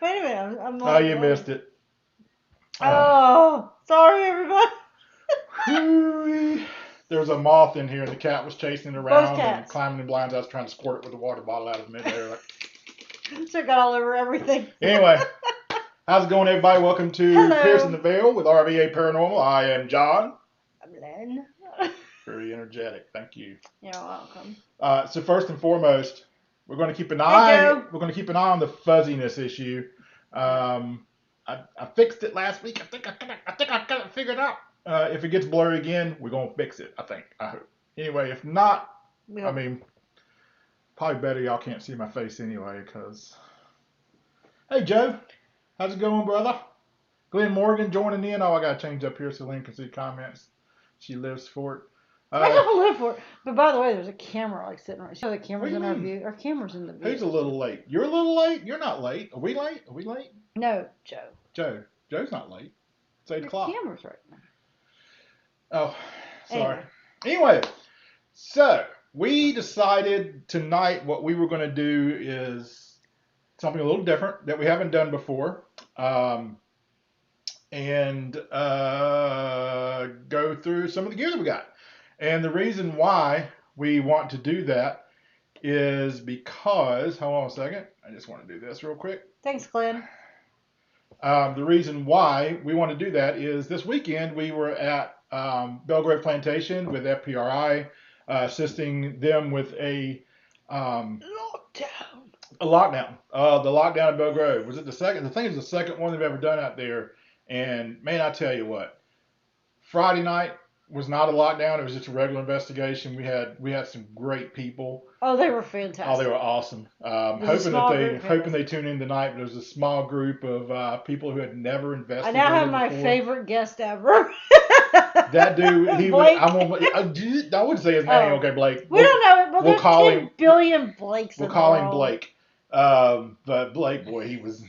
Wait a minute. I'm Oh, not. you missed it. Oh, sorry, everybody. There was a moth in here, and the cat was chasing it Both around and cats. climbing in blinds. I was trying to squirt it with a water bottle out of midair. Like... So it got all over everything. Anyway, how's it going, everybody? Welcome to Hello. Piercing the Veil with RVA Paranormal. I am John. I'm Len. Very energetic. Thank you. You're welcome. So first and foremost, we're going to keep an eye. Joe. We're going to keep an eye on the fuzziness issue. I fixed it last week. I think I got it figured out. If it gets blurry again, we're going to fix it, I hope. Anyway, if not, Yeah. I mean, probably better y'all can't see my face anyway, because... Hey, Joe. How's it going, brother? Glenn Morgan joining in. Oh, I got to change up here so Lynn can see comments. She lives for it. I don't live for it. But by the way, there's a camera like sitting right. So the camera's What do in you our mean? view. Our camera's in the view. Who's a little late? You're a little late? You're not late. Are we late? No, Joe. Joe's not late. It's 8 Your o'clock. camera's right now. Oh, sorry. Anyway, so we decided tonight what we were going to do is something a little different that we haven't done before. And go through some of the gear that we got. And the reason why we want to do that is because, hold on a second, I just want to do this real quick. Thanks, Glenn. The reason why we want to do that is this weekend we were at Belgrave Plantation with FPRI, assisting them with a lockdown. The lockdown in Belgrave. Was it the second? I think it was the second one they've ever done out there. And man, I tell you what, Friday night was not a lockdown. It was just a regular investigation. We had some great people. Oh, they were fantastic. Oh, they were awesome. Hoping they tune in tonight. But it was a small group of people who had never investigated. I now have my favorite guest ever. That dude, Blake. I wouldn't say his name. Okay, Blake. We don't know it, but we'll call 10 billion Blakes. We'll call him Blake. But Blake, boy, he was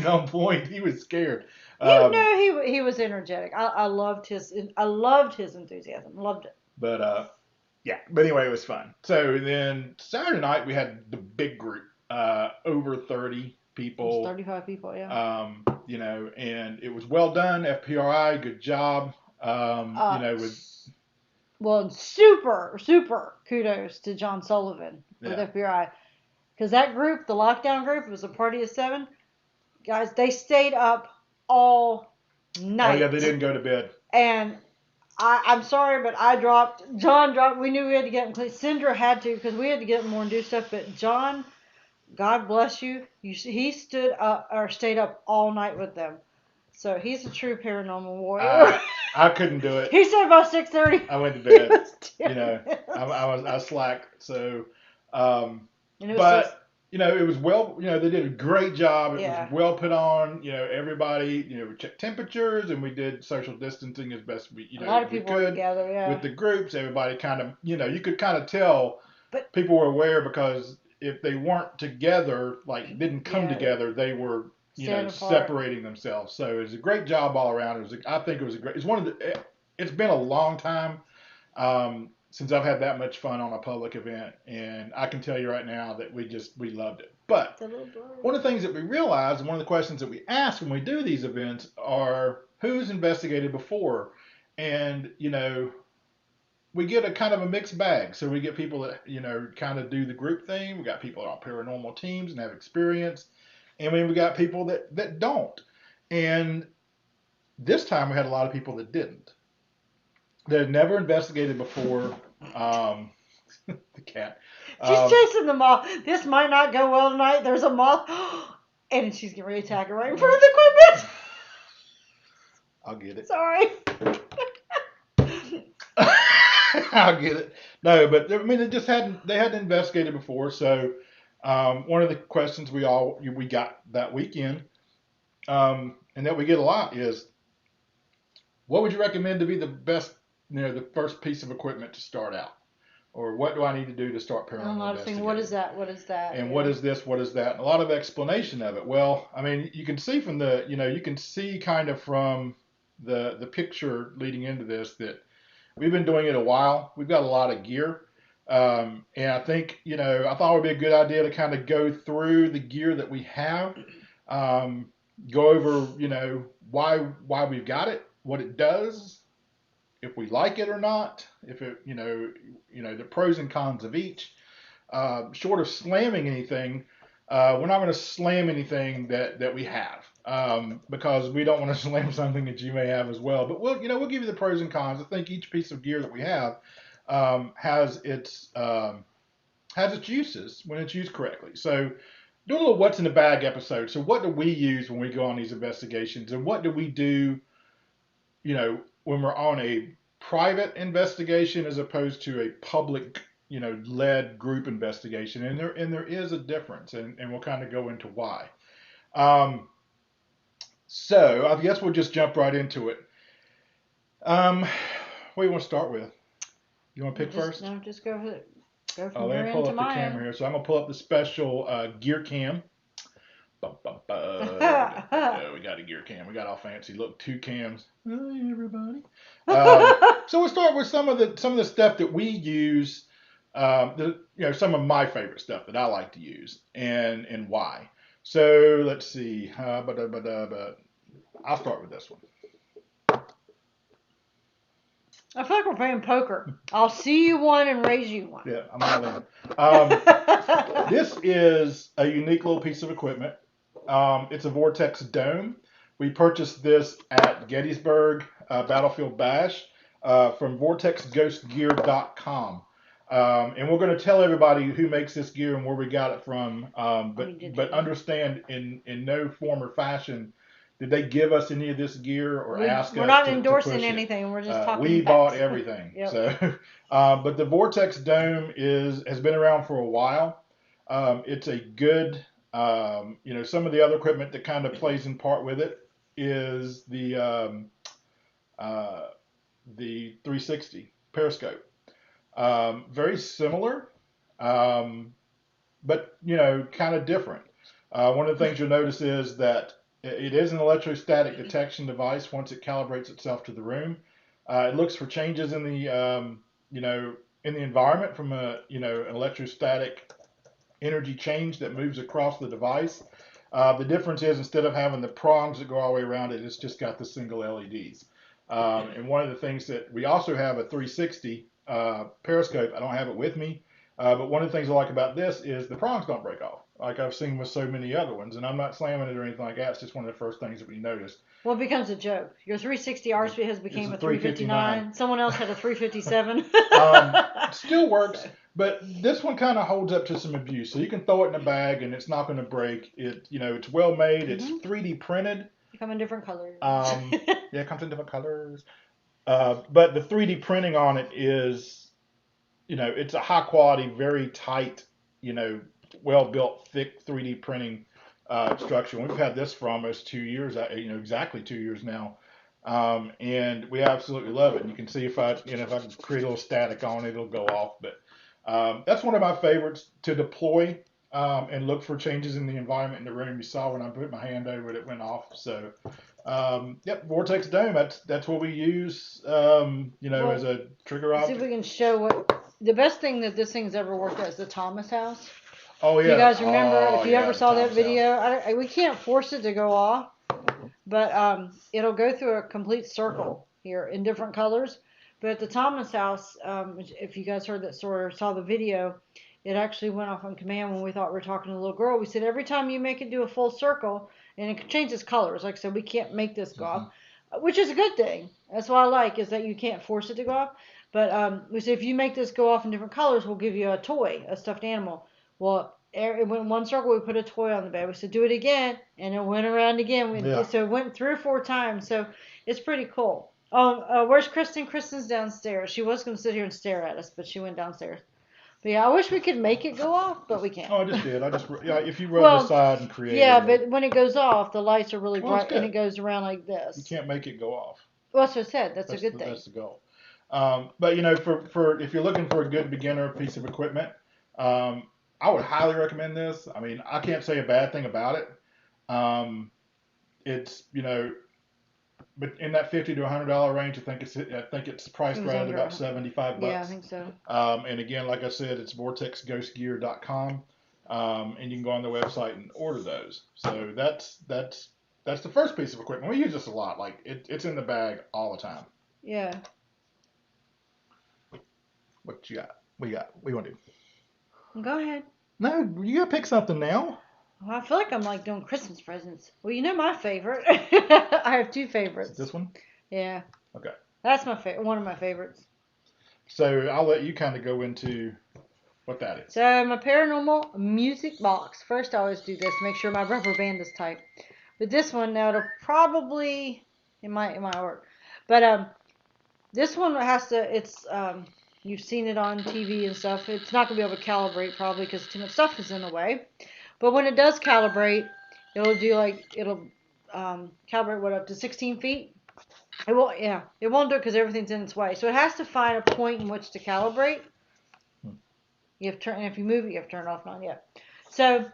on point. He was scared. You know he was energetic. I loved his enthusiasm. Loved it. But yeah. But anyway, it was fun. So then Saturday night we had the big group, over 30 people. 35 people, yeah. And it was well done. FPRI, good job. Super kudos to John Sullivan with FPRI, because that group, the lockdown group, was a party of 7 guys. They stayed up all night. Oh yeah, they didn't go to bed. And I'm sorry, but John dropped. We knew we had to get him clean. Cinder had to, because we had to get him more and do stuff. But John, God bless you. He stood up or stayed up all night with them. So he's a true paranormal warrior. I couldn't do it. He said about 6:30. I went to bed. I slacked. So, it was well. They did a great job. It was well put on. Everybody. We checked temperatures and we did social distancing as best we. A lot of people were together. Yeah. With the groups, everybody kind of. You could kind of tell. But people were aware, because if they weren't together, like didn't come together, they were. Separating themselves. So it was a great job all around. It's been a long time since I've had that much fun on a public event, and I can tell you right now that we loved it. But one of the things that we realized, and one of the questions that we ask when we do these events are who's investigated before, and we get a kind of a mixed bag. So we get people that kind of do the group thing. We got people on paranormal teams and have experience. And we got people that don't. And this time we had a lot of people that didn't. That had never investigated before. The cat. She's chasing the moth. This might not go well tonight. There's a moth. And she's getting ready to attack her right in front of the equipment. I'll get it. Sorry. I'll get it. No, but they hadn't investigated before, so one of the questions we got that weekend, and that we get a lot, is what would you recommend to be the best, the first piece of equipment to start out, or what do I need to do to start paranormal investigating? What is that? And what is this? What is that? And a lot of explanation of it. Well, I mean, you can see from you can see kind of from the picture leading into this that we've been doing it a while. We've got a lot of gear. And I think, I thought it would be a good idea to kind of go through the gear that we have. Go over, why we've got it, what it does, if we like it or not, if it, the pros and cons of each. Short of slamming anything, we're not going to slam anything that we have, because we don't want to slam something that you may have as well. But we'll give you the pros and cons. I think each piece of gear that we have has its uses when it's used correctly. So, do a little what's in the bag episode. So, what do we use when we go on these investigations, and what do we do, when we're on a private investigation as opposed to a public, led group investigation? And there is a difference, and we'll kind of go into why. So I guess we'll just jump right into it. What do you want to start with? You want to pick first? No, just go ahead. Go from let me pull up the camera here. So I'm gonna pull up the special gear cam. We got a gear cam. We got all fancy. Look, 2 cams. Hi, everybody. So we'll start with some of the stuff that we use. Some of my favorite stuff that I like to use, and why. So let's see. But I'll start with this one. I feel like we're playing poker. I'll see you one and raise you one. Yeah, I'm all in. This is a unique little piece of equipment. It's a Vortex Dome. We purchased this at Gettysburg Battlefield Bash from vortexghostgear.com. And we're going to tell everybody who makes this gear and where we got it from. But understand in no form or fashion did they give us any of this gear or ask us to. We're not endorsing anything. We're just talking. We bought everything. Yep. So, but the Vortex Dome has been around for a while. It's a good, some of the other equipment that kind of plays in part with it is the 360 periscope. Very similar, but kind of different. One of the things you'll notice is that it is an electrostatic detection device once it calibrates itself to the room. It looks for changes in the in the environment from an electrostatic energy change that moves across the device. The difference is instead of having the prongs that go all the way around it, it's just got the single LEDs. And one of the things that we also have a 360 periscope. I don't have it with me, but one of the things I like about this is the prongs don't break off, like I've seen with so many other ones. And I'm not slamming it or anything like that. It's just one of the first things that we noticed. Well, it becomes a joke. Your 360 ours has became a 359. Someone else had a 357. Still works, but this one kind of holds up to some abuse. So you can throw it in a bag and it's not going to break. It's well made. It's 3D printed. They come in different colors. It comes in different colors. But the 3D printing on it is, it's a high quality, very tight, well built, thick 3D printing structure. We've had this for almost 2 years, exactly 2 years now, and we absolutely love it. And you can see if I can create a little static on it, it'll go off. But that's one of my favorites to deploy and look for changes in the environment in the room. You saw when I put my hand over it, it went off. So. Vortex Dome. That's what we use. As a trigger object. See if we can show what the best thing that this thing's ever worked at is the Thomas house. Oh yeah. You guys remember if you ever saw that video? We can't force it to go off, but it'll go through a complete circle here in different colors. But at the Thomas house, if you guys heard that story or saw the video, it actually went off on command when we thought we were talking to a little girl. We said every time you make it do a full circle, and it changes colors. Like I said, we can't make this go off, which is a good thing. That's what I like, is that you can't force it to go off. But we said if you make this go off in different colors, we'll give you a toy, a stuffed animal. Well, it went in one circle, we put a toy on the bed. We said do it again, and it went around again. So it went 3 or 4 times. So it's pretty cool. Where's Kristen? Kristen's downstairs. She was going to sit here and stare at us, but she went downstairs. But yeah, I wish we could make it go off, but we can't. Oh, I just did. If you rub the side and create. Yeah, but when it goes off, the lights are really bright, and it goes around like this. You can't make it go off. Well, that's what I said. That's a good thing. That's the goal. But for if you're looking for a good beginner piece of equipment, I would highly recommend this. I mean, I can't say a bad thing about it. It's but in that $50 to $100 range, I think it's priced right at about $75. Yeah, I think so. And again, like I said, it's vortexghostgear.com. and you can go on the website and order those. So that's the first piece of equipment. We use this a lot. Like it's in the bag all the time. Yeah. What you got? What you got? What you want to do? Go ahead. No, you gotta pick something now. Well, I feel like I'm like doing Christmas presents. Well, you know my favorite. I have two favorites. This one? Yeah. Okay. That's my favorite. One of my favorites. So I'll let you kind of go into what that is. So my Paranormal Music Box. First, I always do this. Make sure my rubber band is tight. But this one now, it'll probably it might work. But this one has to. It's you've seen it on TV and stuff. It's not gonna be able to calibrate probably because too much stuff is in the way. But when it does calibrate, it'll calibrate what up to 16 feet. It won't, yeah, it won't do it because everything's in its way. So it has to find a point in which to calibrate. You have to turn, and if you move it, you have to turn it off. Not yet. So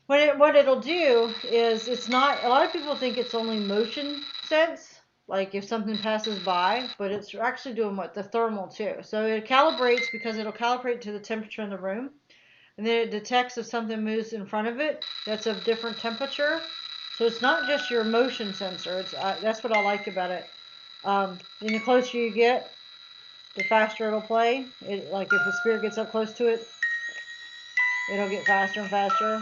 what it'll do is it's not. A lot of people think it's only motion sense, like if something passes by, but it's actually doing what the thermal too. So it calibrates because it'll calibrate to the temperature in the room. And then it detects if something moves in front of it that's of different temperature. So it's not just your motion sensor. It's that's what I like about it. And the closer you get, the faster it'll play. Like if the spirit gets up close to it, it'll get faster and faster.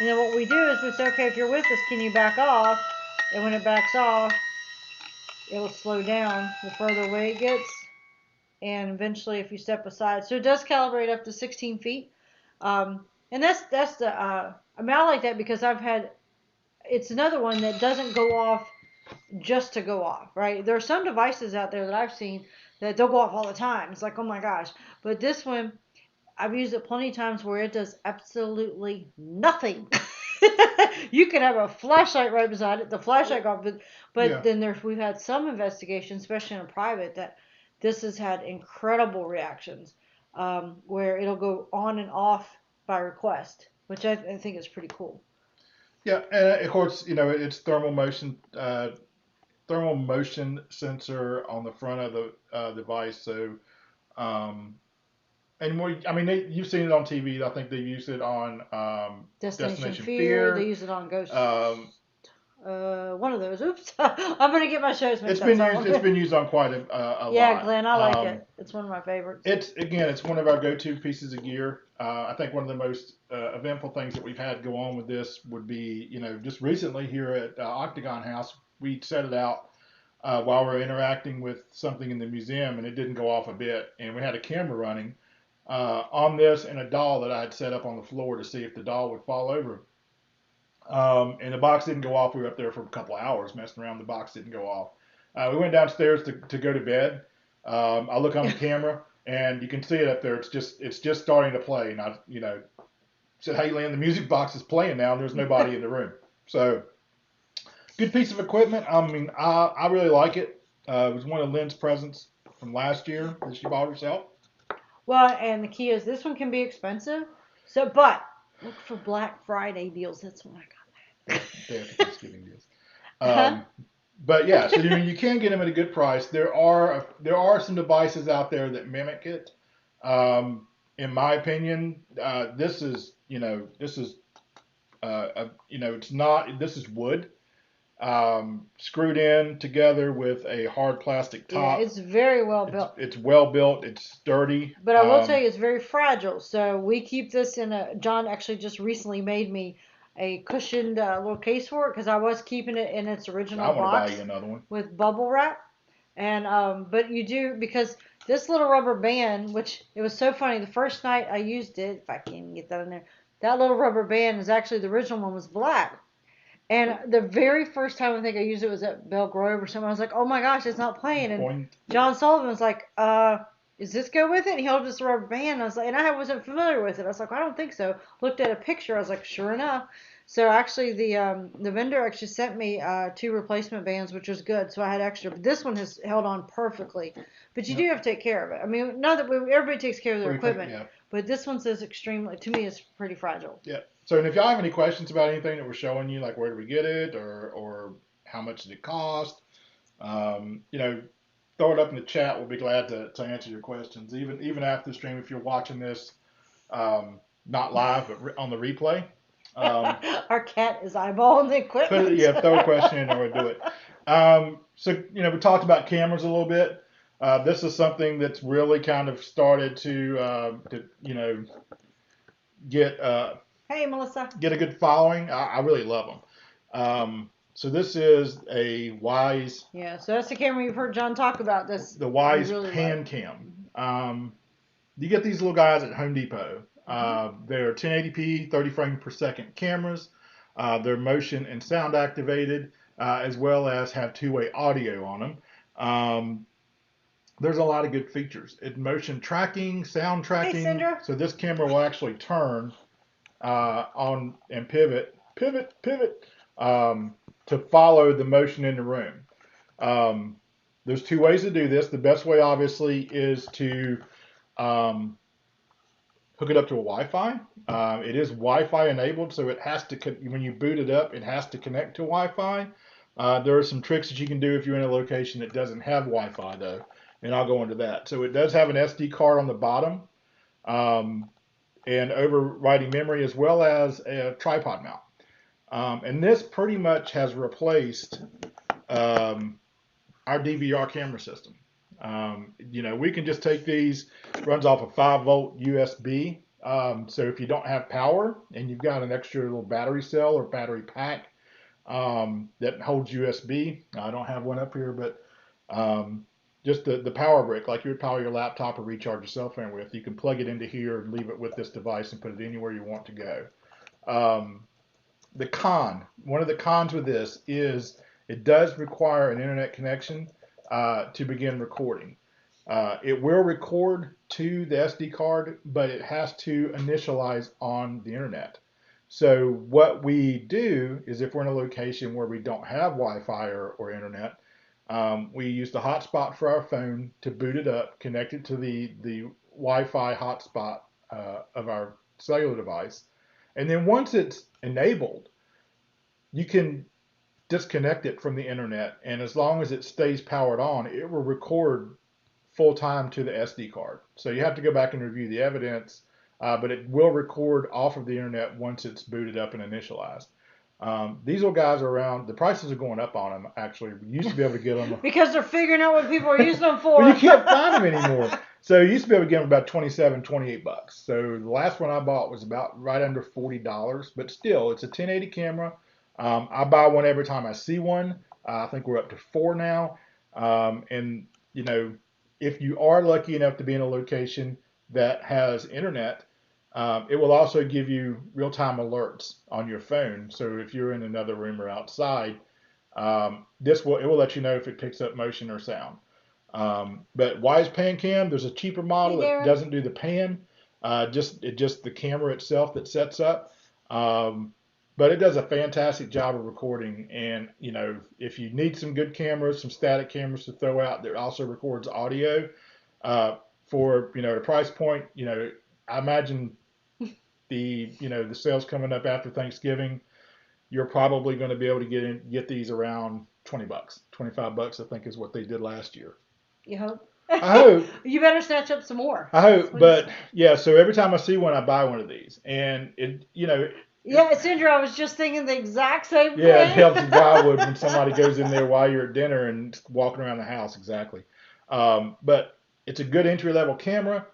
And then what we do is we say, okay, if you're with us, can you back off? And when it backs off, it'll slow down the further away it gets. And eventually, if you step aside, so it does calibrate up to 16 feet. And that's the I mean, I like that because it's another one that doesn't go off just to go off, right? There are some devices out there that I've seen that they'll go off all the time. It's like, oh my gosh. But this one, I've used it plenty of times where it does absolutely nothing. You can have a flashlight right beside it. The flashlight got, but Yeah. then we've had some investigations, especially in a private, that this has had incredible reactions, where it'll go on and off by request, which I think is pretty cool. Yeah, and of course, it's thermal motion sensor on the front of the device. So, and more, I mean, you've seen it on TV. I think they've used it on Destination Fear. They use it on Ghost. One of those. Oops, I'm gonna get my shows mixed up. It's been used on quite a lot. Yeah, Glenn, I like it. It's one of my favorites. It's one of our go-to pieces of gear. I think one of the most eventful things that we've had go on with this would be, just recently here at Octagon House, we set it out while we were interacting with something in the museum, and it didn't go off a bit. And we had a camera running on this and a doll that I had set up on the floor to see if the doll would fall over. And the box didn't go off. We were up there for a couple of hours messing around. The box didn't go off. We went downstairs to go to bed. I look on the camera, and you can see it up there. It's just starting to play. And I, said, "Hey, Lynn, the music box is playing now, and there's nobody in the room." So, good piece of equipment. I mean, I really like it. It was one of Lynn's presents from last year that she bought herself. Well, and the key is this one can be expensive. So, but look for Black Friday deals. That's when I got that. Day after Thanksgiving deals. But yeah, so you can get them at a good price. There are some devices out there that mimic it. In my opinion, this is wood screwed in together with a hard plastic top. Yeah, it's very well built. It's well built. It's sturdy. But I will tell you, it's very fragile. So we keep this in a. John actually just recently made me a cushioned little case for it because I was keeping it in its original box. I want to buy you another one with bubble wrap. And but you do, because this little rubber band, which it was so funny, the first night I used it, if I can even get that in there, that little rubber band is actually, the original one was black. And the very first time I think I used it was at Belle Grove or something. I was like, oh my gosh, it's not playing. And John Sullivan was like, does this go with it? And he held this rubber band. I was like, and I wasn't familiar with it. I was like, I don't think so. Looked at a picture. I was like, sure enough. So actually, the vendor actually sent me 2 replacement bands, which was good. So I had extra. But this one has held on perfectly. But you do have to take care of it. I mean, not that everybody takes care of their equipment, but this one says extremely. To me, it's pretty fragile. Yeah. So, and if y'all have any questions about anything that we're showing you, like where did we get it, or how much did it cost, throw it up in the chat. We'll be glad to answer your questions. Even after the stream, if you're watching this, not live, but on the replay. Our cat is eyeballing the equipment. Throw a question in or do it. So, we talked about cameras a little bit. This is something that's really kind of started to get hey, Melissa. Get a good following. I really love them. So this is a Wise. Yeah, so that's the camera you've heard John talk about. The Wise PanCam. You get these little guys at Home Depot. They're 1080p, 30 frames per second cameras. They're motion and sound activated, as well as have two-way audio on them. There's a lot of good features. It's motion tracking, sound tracking. Hey, Cinder. So this camera will actually turn on and pivot, to follow the motion in the room. There's two ways to do this. The best way, obviously, is to hook it up to a Wi-Fi. It is Wi-Fi enabled, so it has to, when you boot it up, it has to connect to Wi-Fi. There are some tricks that you can do if you're in a location that doesn't have Wi-Fi, though, and I'll go into that. So it does have an SD card on the bottom, and overriding memory, as well as a tripod mount. And this pretty much has replaced our DVR camera system. We can just take these, runs off a 5-volt USB. So if you don't have power and you've got an extra little battery cell or battery pack that holds USB, I don't have one up here, but just the power brick, like you would power your laptop or recharge your cell phone with, you can plug it into here and leave it with this device and put it anywhere you want to go. One of the cons with this is it does require an internet connection to begin recording. It will record to the SD card, but it has to initialize on the internet. So what we do is, if we're in a location where we don't have Wi-Fi or internet, we use the hotspot for our phone to boot it up, connect it to the Wi-Fi hotspot of our cellular device. And then once it's enabled, you can disconnect it from the internet, and as long as it stays powered on, it will record full time to the SD card. So you have to go back and review the evidence, but it will record off of the internet once it's booted up and initialized. These little guys are around. The prices are going up on them, actually. We used to be able to get them. Because they're figuring out what people are using them for. Well, you can't find them anymore. So you used to be able to get them about $27, $28. So the last one I bought was about right under $40, but still, it's a 1080 camera. I buy one every time I see one. I think we're up to 4 now. And, if you are lucky enough to be in a location that has internet, it will also give you real-time alerts on your phone. So if you're in another room or outside, it will let you know if it picks up motion or sound. But Wise PanCam, there's a cheaper model that doesn't do the pan, just the camera itself that sets up. But it does a fantastic job of recording. And, if you need some good cameras, some static cameras to throw out, it also records audio for, the price point. I imagine the sales coming up after Thanksgiving, you're probably going to be able to get these around $20, $25, I think is what they did last year. You hope? I hope. You better snatch up some more. I hope. But yeah, so every time I see one, I buy one of these. And yeah, Cinder, I was just thinking the exact same thing. Yeah, it helps with drywood when somebody goes in there while you're at dinner and walking around the house. Exactly. But it's a good entry-level camera.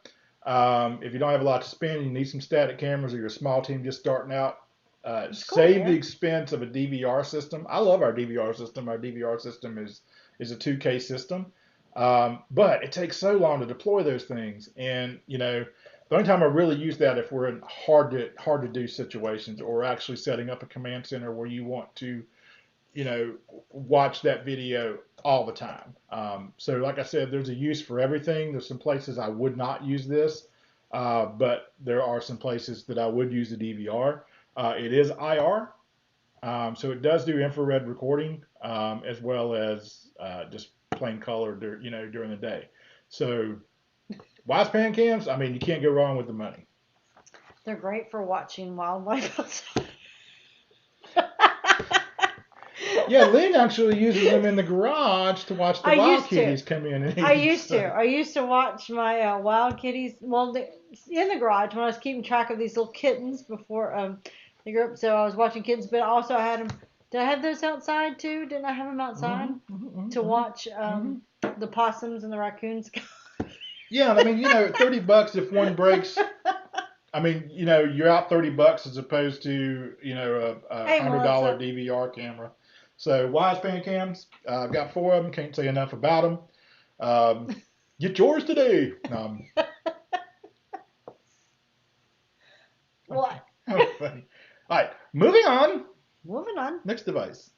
If you don't have a lot to spend, you need some static cameras, or you're a small team just starting out, save the expense of a DVR system. I love our DVR system. Our DVR system is a 2K system. But it takes so long to deploy those things. And, the only time I really use that if we're in hard to do situations, or actually setting up a command center where you want to, watch that video all the time. So like I said, there's a use for everything. There's some places I would not use this, but there are some places that I would use the DVR. It is IR, so it does do infrared recording, as well as just plain color, during the day. So Wise PanCams, I mean, you can't go wrong with the money. They're great for watching wildlife outside. Yeah, Lynn actually uses them in the garage to watch the wild kitties come in and eat. I used to watch my wild kitties. Well, in the garage when I was keeping track of these little kittens before they grew up. So I was watching kittens, but also I had them. Did I have those outside too? Didn't I have them outside to watch the possums and the raccoons? Yeah, I mean, $30 if one breaks. I mean, you're out $30 as opposed to, a $100 DVR camera. So, wise PanCams, I've got 4 of them. Can't say enough about them. Get yours today. What? Funny. All right, moving on. Moving on. Next device.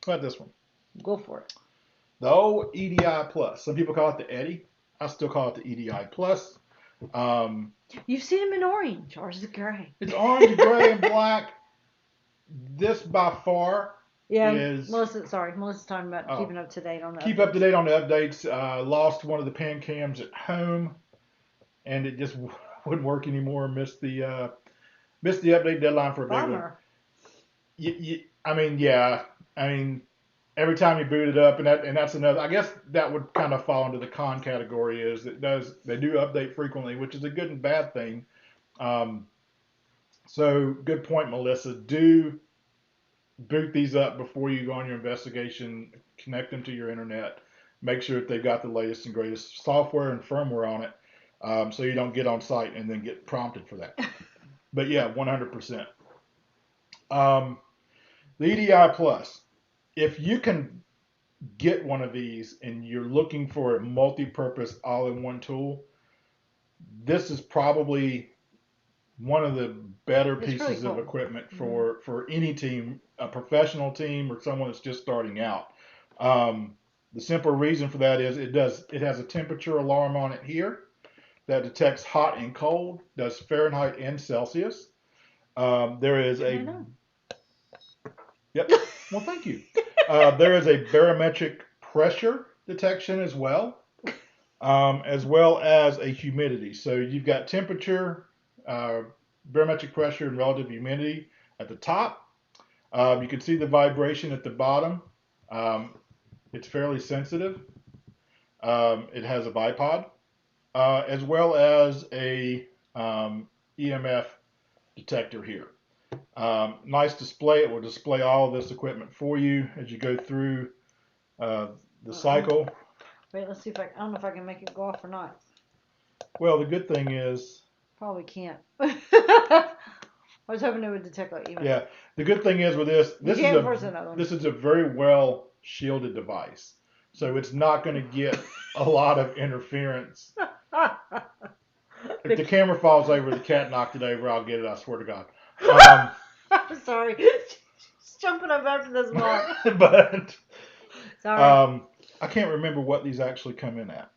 How about this one? Go for it. The old EDI Plus. Some people call it the Eddie. I still call it the EDI Plus. You've seen them in orange. Ours is gray. It's orange, gray, and black. This by far is... Melissa's talking about keeping up to date on that. Keep up to date on the updates. Lost one of the PanCams at home, and it just wouldn't work anymore. Missed the update deadline for a big one. I mean, every time you boot it up, and that's another. I guess that would kind of fall into the con category. Is they do update frequently, which is a good and bad thing. So good point, Melissa. Do boot these up before you go on your investigation. Connect them to your internet. Make sure that they've got the latest and greatest software and firmware on it, so you don't get on site and then get prompted for that. But yeah, 100%. The EDI Plus. If you can get one of these and you're looking for a multi-purpose all-in-one tool, this is probably one of the better pieces of equipment for any team, a professional team or someone that's just starting out. The simple reason for that is it has a temperature alarm on it here that detects hot and cold, does Fahrenheit and Celsius. There is Yep. Well, thank you. There is a barometric pressure detection as well as a humidity. So you've got temperature, barometric pressure, and relative humidity at the top. You can see the vibration at the bottom. It's fairly sensitive. It has a bipod, as well as a EMF detector here. Nice display. It will display all of this equipment for you as you go through the cycle. Wait, let's see if I don't know if I can make it go off or not. Well, the good thing is... Probably can't. I was hoping it would detect like EMF. Yeah, the good thing is with this is a very well shielded device. So it's not going to get a lot of interference. If the camera falls over, the cat knocked it over, I'll get it, I swear to God. I'm sorry. Just jumping up after this one. But sorry. I can't remember what these actually come in at.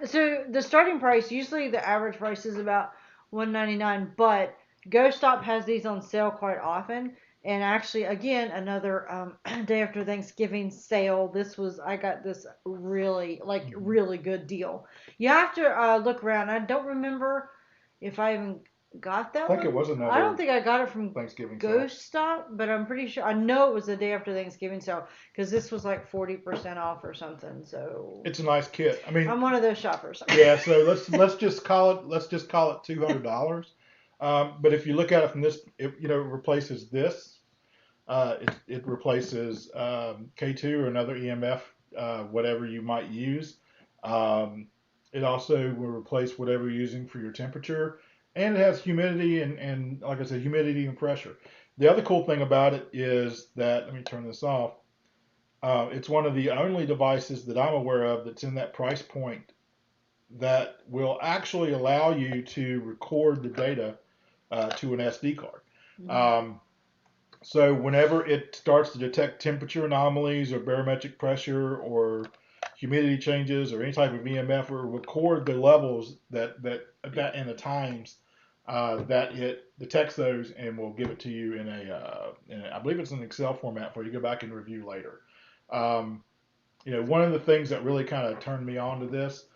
So the starting price, usually the average price is about $199, but Ghost Stop has these on sale quite often. And actually, again, another day after Thanksgiving sale. I got this really good deal. You have to look around. I don't remember if I even got that one. I think it was another. I don't think I got it from Thanksgiving Ghost Stop, but I'm pretty sure. I know it was the day after Thanksgiving sale because this was like 40% off or something. So it's a nice kit. I mean, I'm one of those shoppers. Yeah, so let's just call it $200. But if you look at it from this, it replaces this. It replaces K2 or another EMF, whatever you might use. It also will replace whatever you're using for your temperature. And it has humidity and like I said, humidity and pressure. The other cool thing about it is that, let me turn this off. It's one of the only devices that I'm aware of that's in that price point that will actually allow you to record the data to an SD card. Mm-hmm. So whenever it starts to detect temperature anomalies or barometric pressure or humidity changes or any type of EMF, it will record the levels that and the times that it detects those, and will give it to you in I believe it's an Excel format for you to go back and review later. One of the things that really kind of turned me on to this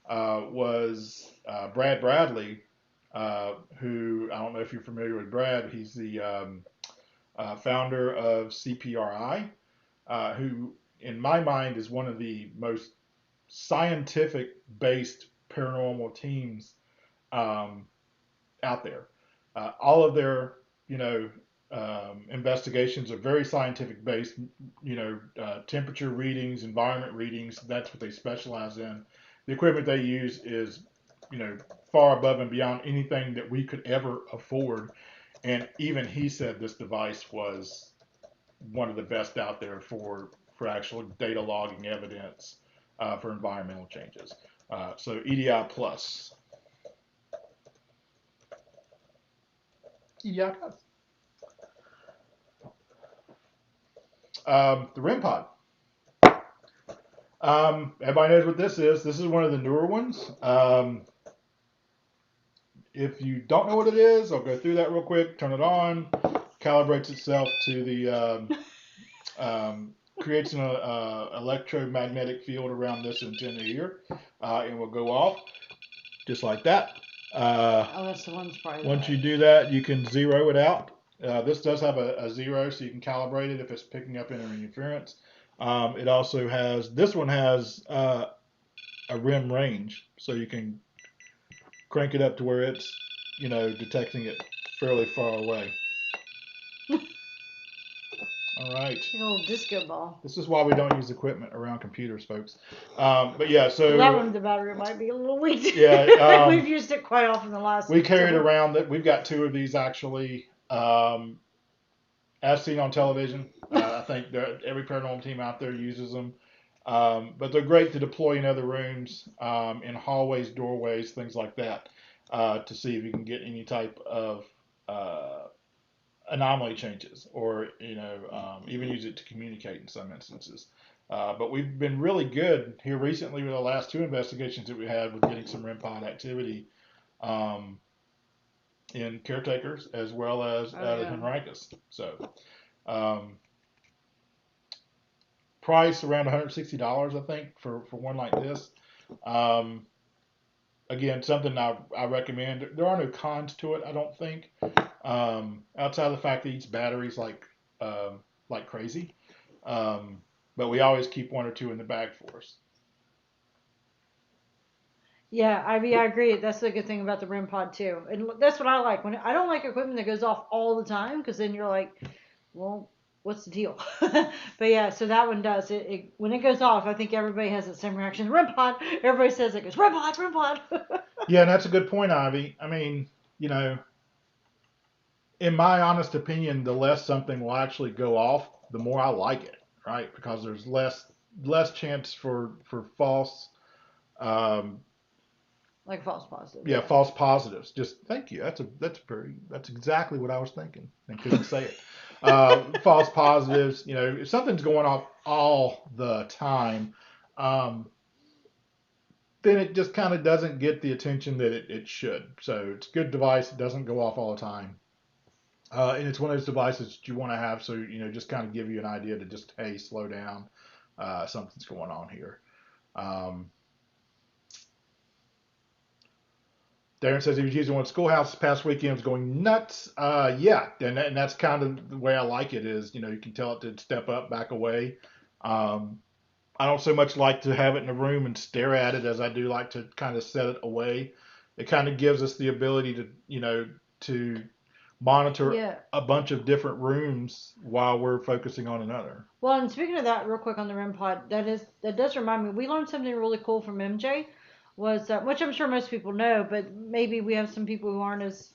was Brad Bradley, who, I don't know if you're familiar with Brad. He's the founder of CPRI, who, in my mind, is one of the most scientific-based paranormal teams out there. All of their, investigations are very scientific based. Temperature readings, environment readings. That's what they specialize in. The equipment they use is, far above and beyond anything that we could ever afford. And even he said this device was one of the best out there for actual data logging evidence for environmental changes. So EDI Plus. EDI Plus. The RimPod. Everybody knows what this is. This is one of the newer ones. If you don't know what it is, I'll go through that real quick. Turn it on. Calibrates itself to the creates an electromagnetic field around this antenna here, and will go off just like that. That's the one's probably once you do that, you can zero it out. This does have a zero, so you can calibrate it if it's picking up any interference. It also has, this one has a rim range, so you can crank it up to where it's, detecting it fairly far away. All right. An old disco ball. This is why we don't use equipment around computers, folks. But yeah, so that one, the battery might be a little weak. Yeah, we've used it quite often the last. We carried around that. We've got 2 of these actually, as seen on television. I think every paranormal team out there uses them, but they're great to deploy in other rooms, in hallways, doorways, things like that, to see if you can get any type of anomaly changes, or even use it to communicate in some instances. But we've been really good here recently with the last 2 investigations that we had with getting some RimPod activity in caretakers as well as out of Henricus. So price around $160, I think, for one like this. Again, something I recommend. There are no cons to it, I don't think, outside of the fact that it eats batteries like crazy. But we always keep 1 or 2 in the bag for us. Yeah, I agree. That's the good thing about the RimPod too, and that's what I like. When I don't like equipment that goes off all the time, because then you're like, well, what's the deal? But yeah, so that one does it. When it goes off, I think everybody has the same reaction. RimPod. Everybody says it goes RimPod, RimPod. Yeah, and that's a good point, Ivy. I mean, in my honest opinion, the less something will actually go off, the more I like it, right? Because there's less chance for false. Like false positives. Yeah, false positives. Just thank you. That's exactly what I was thinking and couldn't say it. False positives. If something's going off all the time, then it just kind of doesn't get the attention that it should. So it's a good device. It doesn't go off all the time. And it's one of those devices that you want to have, so just kind of give you an idea to just, hey, slow down. Something's going on here. Darren says he was using one at schoolhouse this past weekend. It was going nuts. Yeah, and that's kind of the way I like it is, you can tell it to step up, back away. I don't so much like to have it in a room and stare at it as I do like to kind of set it away. It kind of gives us the ability to, to monitor a bunch of different rooms while we're focusing on another. Well, and speaking of that, real quick on the RimPod, that does remind me. We learned something really cool from MJ. Which I'm sure most people know, but maybe we have some people who aren't as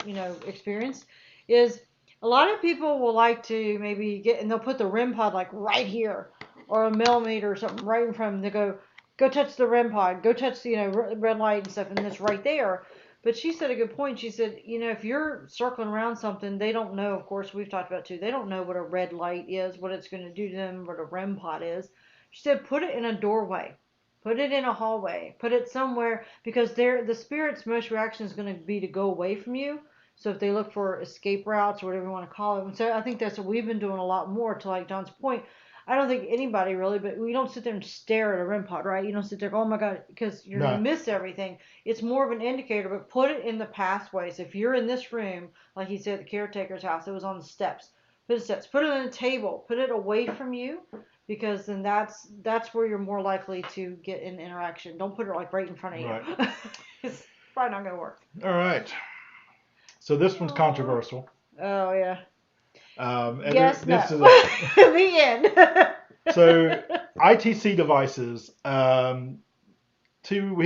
experienced. Is a lot of people will like to maybe and they'll put the RimPod like right here, or a millimeter or something right in front of them. They go touch the RimPod, go touch the red light and stuff, and it's right there. But she said a good point. She said, if you're circling around something, they don't know. Of course, we've talked about too. They don't know what a red light is, what it's going to do to them, what a RimPod is. She said, put it in a doorway. Put it in a hallway. Put it somewhere, because the spirit's most reaction is going to be to go away from you. So if they look for escape routes or whatever you want to call it. And so I think that's what we've been doing a lot more, to like John's point. I don't think anybody really, but we don't sit there and stare at a RimPod, right? You don't sit there, oh my God, because you're going to miss everything. It's more of an indicator, but put it in the pathways. If you're in this room, like he said at the caretaker's house, it was on the steps. Put it steps. Put it on a table. Put it away from you, because then that's where you're more likely to get an interaction. Don't put it like right in front of you. Right. It's probably not gonna work. All right. So this one's controversial. Oh yeah. Yes, no. this is The end. So ITC devices. We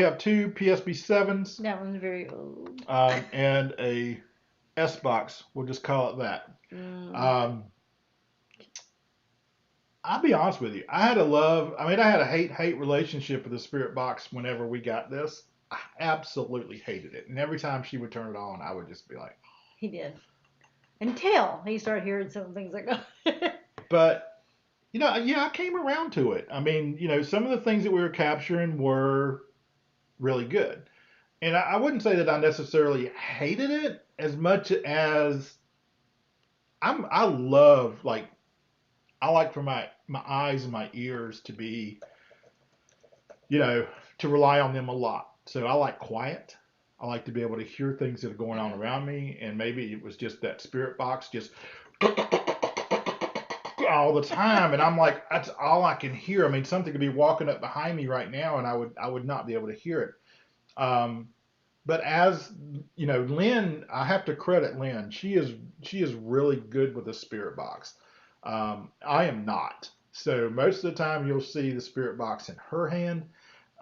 have two PSB7s. That one's very old. And a S box. We'll just call it that. I'll be honest with you. I had a hate relationship with the Spirit Box whenever we got this. I absolutely hated it. And every time she would turn it on, I would just be like, He did. Until he started hearing some things like that. But, yeah, I came around to it. I mean, some of the things that we were capturing were really good. And I wouldn't say that I necessarily hated it as much as I like for my eyes and my ears to be, to rely on them a lot. So I like quiet. I like to be able to hear things that are going on around me. And maybe it was just that Spirit Box just all the time. And I'm like, that's all I can hear. I mean, something could be walking up behind me right now and I would not be able to hear it. But as Lynn, I have to credit Lynn. She is really good with the Spirit Box. I am not. So most of the time you'll see the Spirit Box in her hand.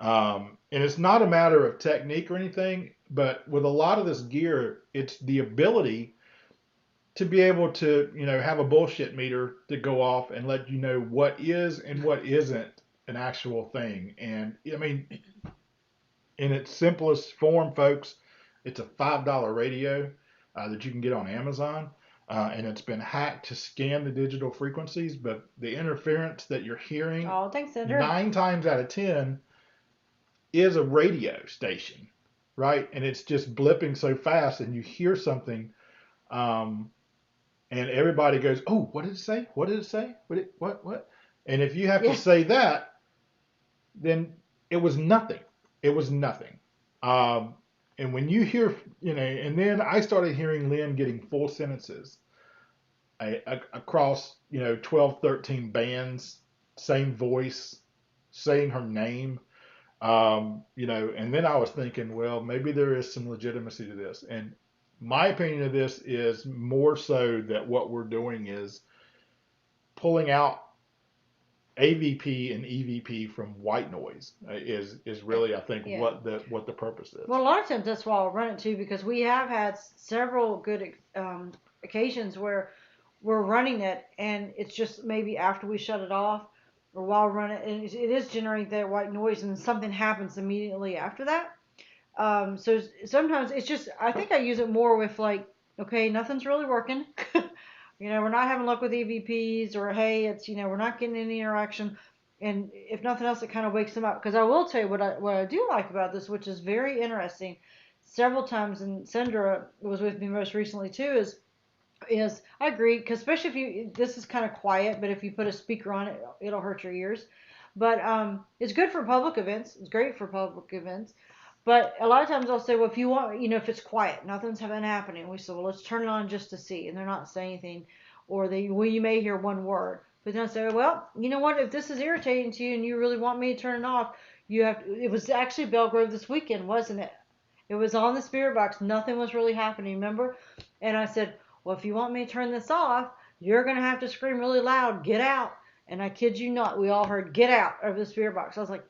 And it's not a matter of technique or anything, but with a lot of this gear, it's the ability to be able to, have a bullshit meter to go off and let you know what is and what isn't an actual thing. And I mean, in its simplest form, folks, it's a $5 radio that you can get on Amazon. And it's been hacked to scan the digital frequencies, but the interference that you're hearing, oh, thanks, Sandra. 9 times out of 10 is a radio station, right? And it's just blipping so fast, and you hear something, and everybody goes, "Oh, what did it say? What did it say? What?" And if you have to say that, then it was nothing. It was nothing. And when you hear, and then I started hearing Lynn getting full sentences across, 12, 13 bands, same voice, saying her name, and then I was thinking, well, maybe there is some legitimacy to this. And my opinion of this is more so that what we're doing is pulling out AVP and EVP from white noise is really, I think, what the purpose is. Well, a lot of times that's why I'll run it too, because we have had several good occasions where we're running it and it's just maybe after we shut it off or while running it, and it is generating that white noise, and something happens immediately after that. So sometimes it's just, I think I use it more with like, okay, nothing's really working. We're not having luck with EVPs, or hey, it's, we're not getting any interaction. And if nothing else, it kind of wakes them up. Because I will tell you what I do like about this, which is very interesting. Several times, and Sandra was with me most recently too, is I agree, because especially this is kind of quiet, but if you put a speaker on it, it'll hurt your ears. But it's good for public events. It's great for public events. But a lot of times I'll say, well, if you want, if it's quiet, nothing's been happening. We say, well, let's turn it on just to see. And they're not saying anything. Or you may hear one word. But then I say, well, you know what? If this is irritating to you and you really want me to turn it off, it was actually Belgrove this weekend, wasn't it? It was on the Spirit Box. Nothing was really happening, remember? And I said, well, if you want me to turn this off, you're going to have to scream really loud, get out. And I kid you not, we all heard get out over the Spirit Box. I was like,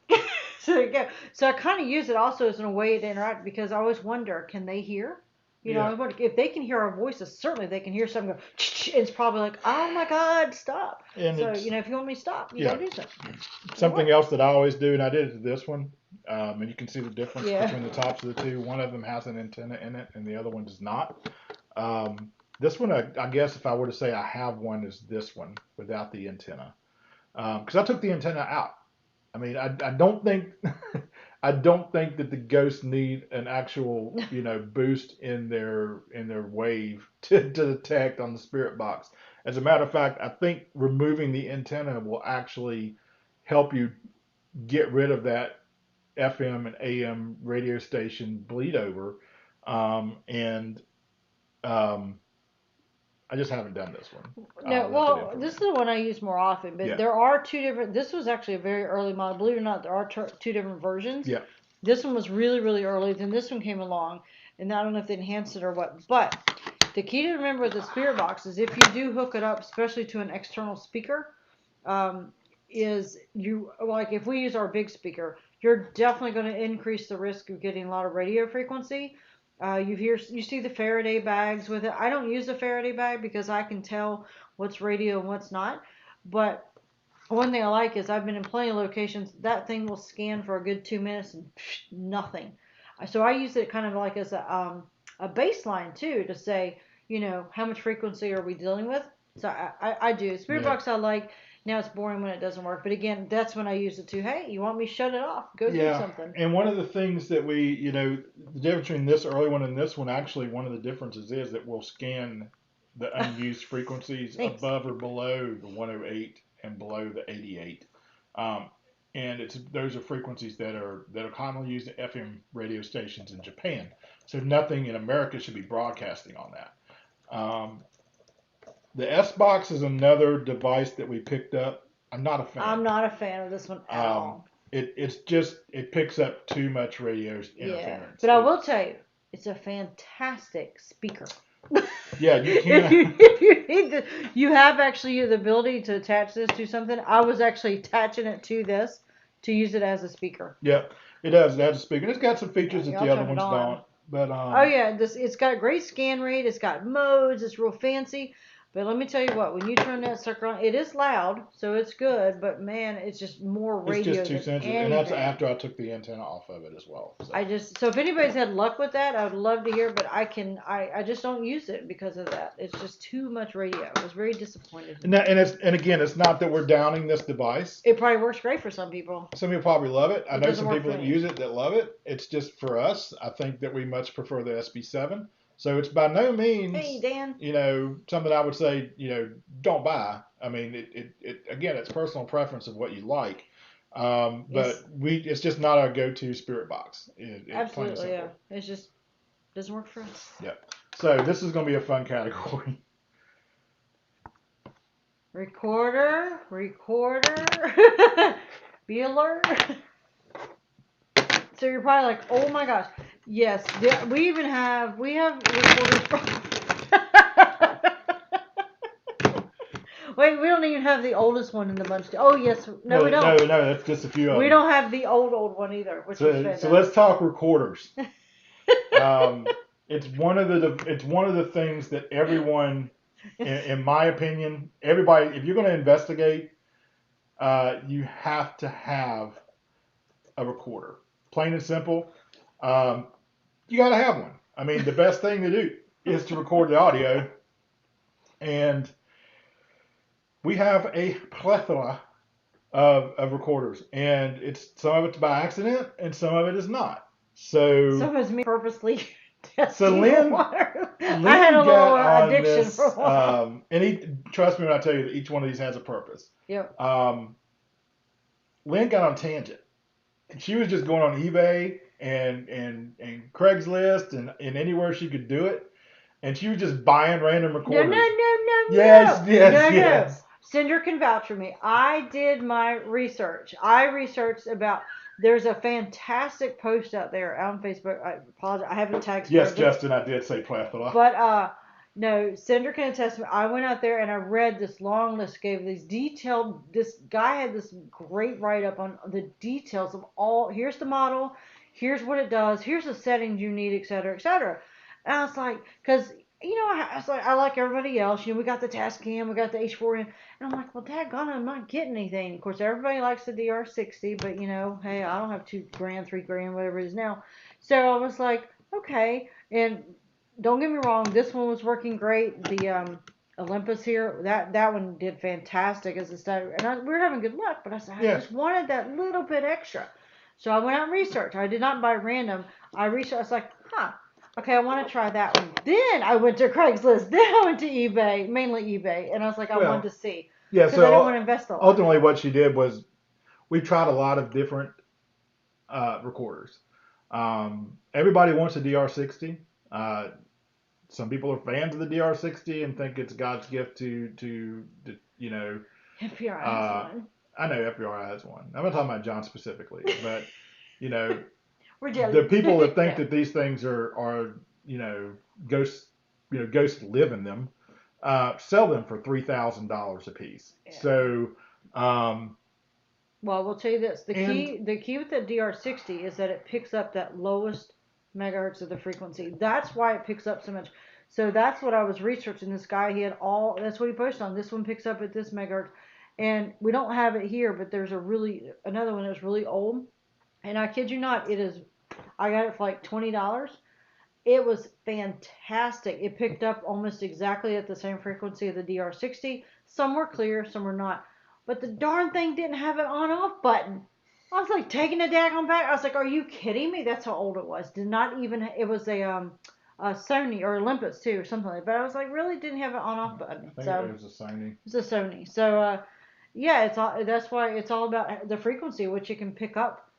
so there you go. So I kind of use it also as a way to interact, because I always wonder, can they hear? If they can hear our voices, certainly they can hear something go, it's probably like, oh my God, stop. And so, if you want me to stop, you got to do something. Something else that I always do, and I did it to this one, and you can see the difference between the tops of the two. One of them has an antenna in it, and the other one does not. This one, I guess if I were to say I have one, is this one without the antenna. Because I took the antenna out. I mean, I don't think I don't think that the ghosts need an actual boost in their wave to detect on the Spirit Box. As a matter of fact, I think removing the antenna will actually help you get rid of that FM and AM radio station bleed over, and I just haven't done this one. No, well, this is the one I use more often, but there are two different. This was actually a very early model. Believe it or not, there are two different versions. Yeah. This one was really, really early. Then this one came along, and I don't know if they enhanced it or what. But the key to remember with the Spirit Box is if you do hook it up, especially to an external speaker, is you like if we use our big speaker, you're definitely going to increase the risk of getting a lot of radio frequency. You see the Faraday bags with it. I don't use a Faraday bag because I can tell what's radio and what's not. But one thing I like is I've been in plenty of locations. That thing will scan for a good 2 minutes and nothing. So I use it kind of like as a baseline too to say, how much frequency are we dealing with? So I do. Spirit Box I like. Now it's boring when it doesn't work. But again, that's when I use it too. Hey, you want me to shut it off? Go do something. And one of the things that we, the difference between this early one and this one, actually, one of the differences is that we'll scan the unused frequencies above or below the 108 and below the 88. And those are frequencies that are commonly used at FM radio stations in Japan. So nothing in America should be broadcasting on that. The S-Box is another device that we picked up. I'm not a fan. I'm not a fan of this one at all. It picks up too much radio interference. But I will tell you, it's a fantastic speaker. Yeah, you can. If you need you have actually the ability to attach this to something. I was actually attaching it to this to use it as a speaker. Yeah, it does. It has a speaker. It's got some features that the other ones don't. But it's got great scan rate. It's got modes. It's real fancy. But let me tell you what, when you turn that sucker on, it is loud, so it's good, but man, it's just more radio. It's just too sensitive, and that's after I took the antenna off of it as well. So if anybody's had luck with that, I would love to hear, but I just don't use it because of that. It's just too much radio. I was very disappointed. And again, it's not that we're downing this device. It probably works great for some people. Some people probably love it. I know some people that use it that love it. It's just for us. I think that we much prefer the SB7. So it's by no means, hey, Dan. Something I would say, don't buy. I mean, again, it's personal preference of what you like. But it's just not our go-to Spirit Box. Absolutely, yeah. It just doesn't work for us. Yep. So this is going to be a fun category. Recorder, be alert. So you're probably like, oh my gosh. Yes, we have recorders. Wait, we don't even have the oldest one in the bunch. Oh yes, no, we don't. No, that's just a few of them. We don't have the old one either. Which is fantastic. So let's talk recorders. It's one of the things that everyone, in my opinion, everybody, if you're going to investigate, you have to have a recorder. Plain and simple. You got to have one. I mean, the best thing to do is to record the audio. And we have a plethora of recorders. And some of it's by accident and some of it is not. So some of it's me purposely testing so Lynn water. I had a little addiction for a while. And trust me when I tell you that each one of these has a purpose. Yep. Lynn got on a tangent. And she was just going on eBay and Craigslist and anywhere she could do it, and she was just buying random recorders. No. Yes. Cinder can vouch for me. I did my research. I researched about. There's a fantastic post out there on Facebook. I apologize. I haven't tagged. Yes, Justin, I did say plethora. But no, Cinder can attest to me. I went out there and I read this long list, gave these detailed. This guy had this great write-up on the details of all. Here's the model. Here's what it does. Here's the settings you need, et cetera, et cetera. And I was like, because I like everybody else. We got the Tascam, we got the H4n, and I'm like, well, daggone, I'm not getting anything. Of course, everybody likes the DR60, but hey, I don't have $2,000, $3,000, whatever it is now. So I was like, okay, and. Don't get me wrong, this one was working great. The Olympus here, that one did fantastic as a starter. And we were having good luck, but I said, I just wanted that little bit extra. So I went out and researched. I did not buy random. I researched. I was like, okay, I want to try that one. Then I went to Craigslist. Then I went to eBay, mainly eBay. And I was like, I wanted to see. Yeah, so I don't want to invest a lot. Ultimately what she did was we tried a lot of different recorders. Everybody wants a DR60. some people are fans of the DR60 and think it's God's gift to you know. FPR has one. I know FPR has one. I'm not talking about John specifically, but you know, We're the people that think that these things are you know ghosts live in them, sell them for $3,000 a piece. Yeah. So. Well, we'll tell you this: the key with the DR60 is that it picks up that lowest megahertz of the frequency. That's why it picks up so much. So that's what I was researching. This guy, he had that's what he posted on. This one picks up at this megahertz, and we don't have it here, but there's another one that's really old, and I kid you not, I got it for like $20. It was fantastic. It picked up almost exactly at the same frequency of the DR60. Some were clear, some were not. But the darn thing didn't have an on-off button. I was like taking it daggone back. I was like, are you kidding me? That's how old it was. It was a Sony or Olympus too, or something like that. But I was like, really didn't have an on-off button. I think it was a Sony. It was a Sony. So, yeah, that's why it's all about the frequency, which it can pick up.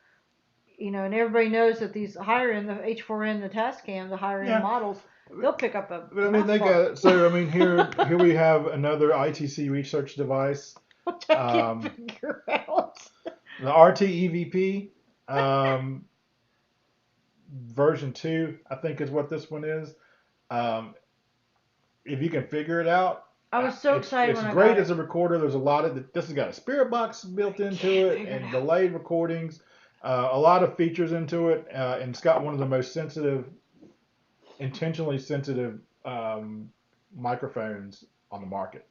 You know, and everybody knows that these higher end, the H4n, the Tascam, the higher end models, they'll pick up a. But I mean, they got so. I mean, here we have another ITC research device. Which I can't figure out. The RT EVP version 2, I think, is what this one is. If you can figure it out, I was so excited when I got it. It's great as a recorder. There's a lot of this has got a spirit box built into it and delayed recordings. A lot of features into it, and it's got one of the most intentionally sensitive microphones on the market.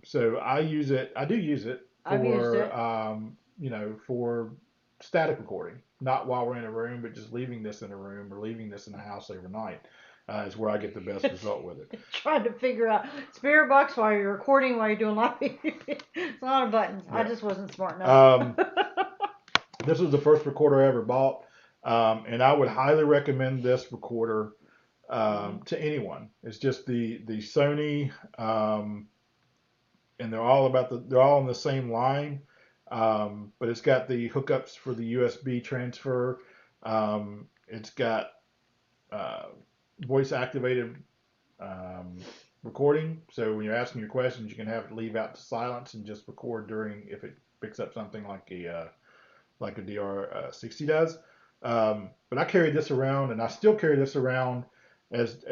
So I do use it for, you know, for static recording, not while we're in a room, but just leaving this in a room or leaving this in the house overnight is where I get the best result with it. Trying to figure out spirit box while you're recording, while you're doing live. It's a lot of buttons. Yeah. I just wasn't smart enough. This was the first recorder I ever bought, and I would highly recommend this recorder to anyone. It's just the Sony. And they're all on the same line, but it's got the hookups for the USB transfer. It's got voice activated recording, so when you're asking your questions, you can have it leave out to silence and just record if it picks up something like a DR60 does. But I carried this around, and I still carry this around as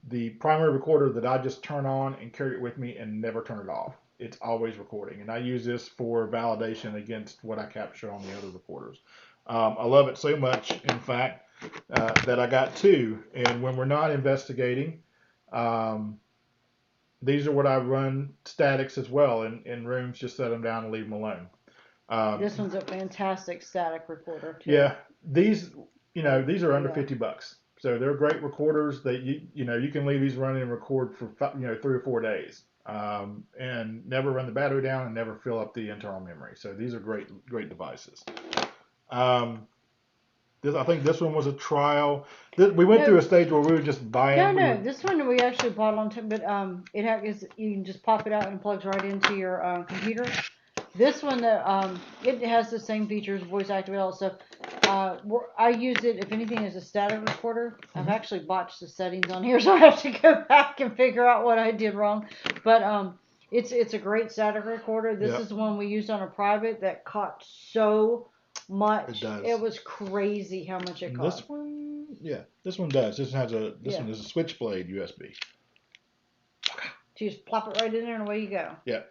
the primary recorder that I just turn on and carry it with me and never turn it off. It's always recording, and I use this for validation against what I capture on the other recorders. I love it so much, in fact, that I got 2. And when we're not investigating, these are what I run statics as well in rooms. Just set them down and leave them alone. This one's a fantastic static recorder too. Yeah, these are under $50. So they're great recorders that you can leave these running and record for 3 or 4 days, and never run the battery down and never fill up the internal memory. So these are great devices. I think this one was a trial. We went through a stage where we were just buying. No, this one we actually bought on time, but you can just pop it out and it plugs right into your computer. This one, it has the same features, voice activated, all that stuff. I use it, if anything, as a static recorder. I've actually botched the settings on here, so I have to go back and figure out what I did wrong. But it's a great static recorder. This is the one we used on a private that caught so much. It does. It was crazy how much it caught. This one does. This one is a switchblade USB. You just plop it right in there and away you go. Yeah.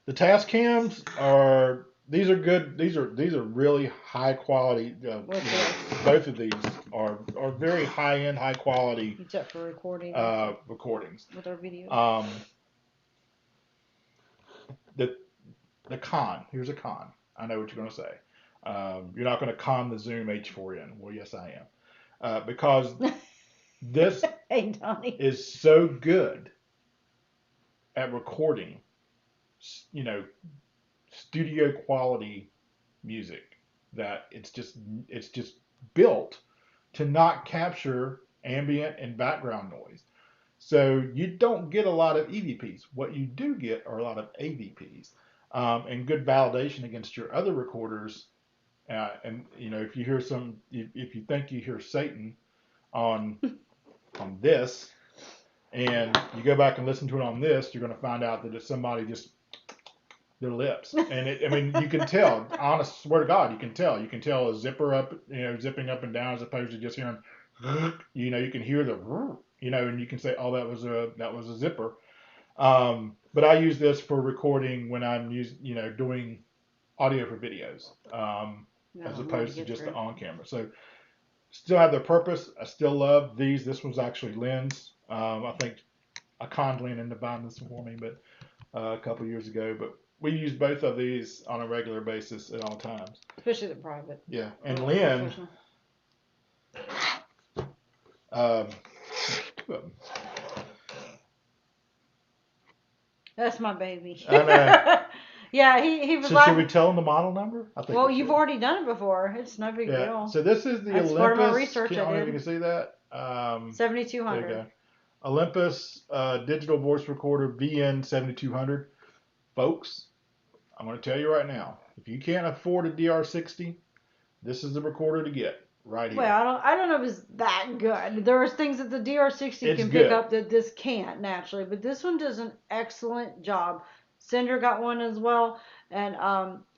The Tascams are good. These are really high quality. Both of these are very high end, high quality. Except for recording. Recordings. With our videos. The con. Here's a con. I know what you're going to say. You're not going to con the Zoom H4n. Well, yes, I am. Because this is so good at recording, studio quality music that it's just built to not capture ambient and background noise. So you don't get a lot of EVPs. What you do get are a lot of AVPs, and good validation against your other recorders And if you hear if you think you hear Satan on this, and you go back and listen to it on this, you're going to find out that it's somebody just their lips. And you can tell. Honest, swear to God, you can tell. You can tell a zipper up, zipping up and down as opposed to just hearing. You can hear the, and you can say, oh, that was a zipper. But I use this for recording when I'm doing audio for videos, as opposed to just the on camera. So still have their purpose. I still love these. This was actually Lynn's. I think I conned Lynn into buying this for me, but a couple years ago. But we use both of these on a regular basis at all times. Especially the private. Yeah, and Lynn. That's my baby. I know. Yeah, he was so like. Should we tell him the model number? I think. Well, you've already done it before. It's no big deal. So this is the That's Olympus. Part of my research. I don't know if you can see that. 7200. There you go. Olympus digital voice recorder VN 7200. Folks, I'm going to tell you right now, if you can't afford a DR60, this is the recorder to get right here. Well, I don't know if it's that good. There are things that the DR60 can pick up that this can't naturally, but this one does an excellent job. Cinder got one as well, and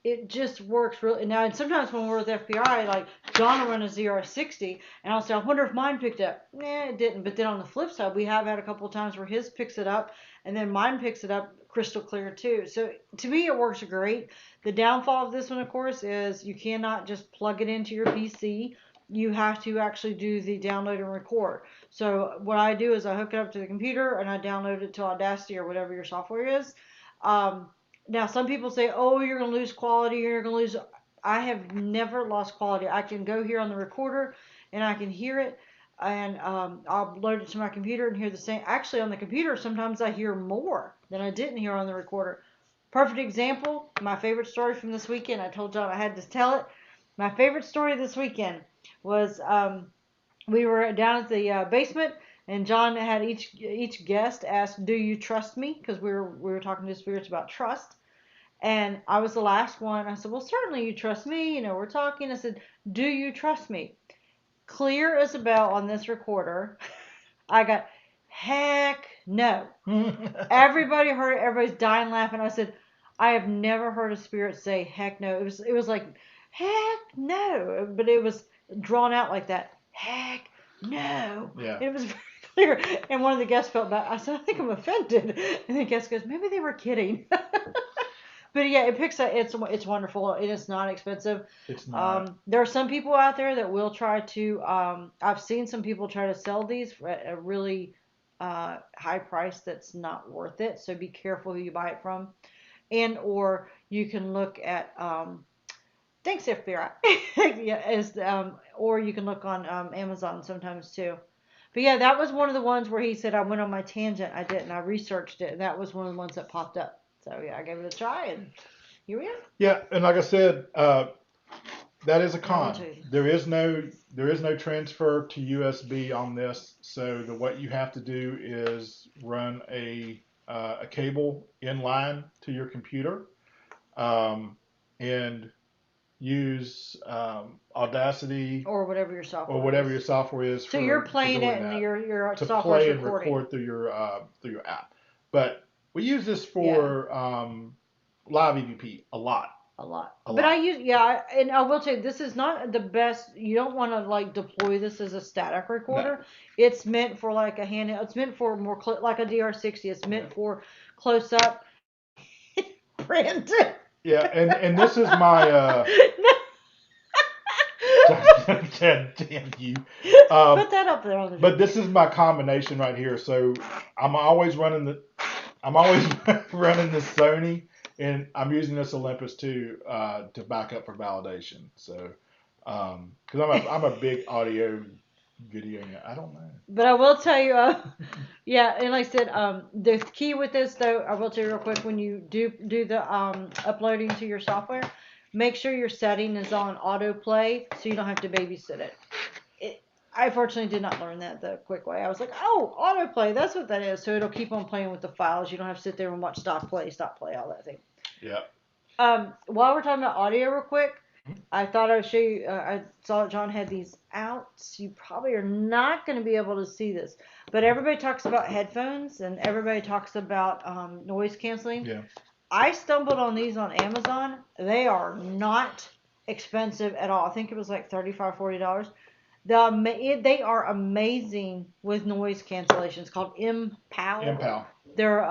it just works really. Now, and sometimes when we're with FBI, like John will run a DR60, and I'll say, I wonder if mine picked up. Nah, it didn't. But then on the flip side, we have had a couple of times where his picks it up, and then mine picks it up crystal clear too. So to me, it works great. The downfall of this one, of course, is you cannot just plug it into your PC. You have to actually do the download and record. So what I do is I hook it up to the computer and I download it to Audacity or whatever your software is. Now some people say, oh, you're going to lose quality, you're going to lose. I have never lost quality. I can go here on the recorder and I can hear it, and I'll load it to my computer and hear the same. Actually, on the computer, sometimes I hear more than I didn't hear on the recorder. Perfect example, my favorite story from this weekend. I told John I had to tell it. My favorite story this weekend was we were down at the basement, and John had each guest ask, "Do you trust me?" Because we were talking to spirits about trust, and I was the last one. I said, "Well, certainly you trust me. We're talking." I said, "Do you trust me?" Clear as a bell on this recorder. I got, heck no. Everybody heard it. Everybody's dying laughing. I said, I have never heard a spirit say heck no. It was like, heck no, but it was drawn out like that. Heck no. Yeah. It was very clear. And one of the guests felt bad. I said, I think I'm offended. And the guest goes, maybe they were kidding. But yeah, it picks up. It's wonderful. It is not expensive. It's not. There are some people out there that will try to. I've seen some people try to sell these at a really high price that's not worth it. So be careful who you buy it from, or you can look at. Thanks FBI. Yeah, or you can look on Amazon sometimes too. But yeah, that was one of the ones where he said I went on my tangent. I didn't. I researched it, and that was one of the ones that popped up. So yeah, I gave it a try, and here we are. Yeah, and like I said, that is a con. There is no transfer to USB on this. So what you have to do is run a cable in line to your computer, and use Audacity or whatever your software is. So you're playing it, and your to software's play and recording. record through your app. But we use this for live EVP a lot. But I use and I will tell you, this is not the best. You don't want to deploy this as a static recorder. No. It's meant for like a handheld. It's meant for more like a DR60. It's meant for close up. Brandon. Yeah, and this is my. Damn you. Put that up there on the. But this is my combination right here. So I'm always running the Sony, and I'm using this Olympus too to back up for validation. So because I'm a big audio video. I don't know. But I will tell you, and like I said, the key with this though, I will tell you real quick, when you do the uploading to your software, make sure your setting is on autoplay so you don't have to babysit it. I fortunately did not learn that the quick way. I was like, oh, autoplay, that's what that is. So it'll keep on playing with the files. You don't have to sit there and watch stop play, all that thing. Yeah. While we're talking about audio real quick, I thought I would show you. I saw John had these out. You probably are not going to be able to see this, but everybody talks about headphones and everybody talks about noise canceling. Yeah. I stumbled on these on Amazon. They are not expensive at all. I think it was like $35, $40. They are amazing with noise cancellation. It's called MPAL. MPAL. They're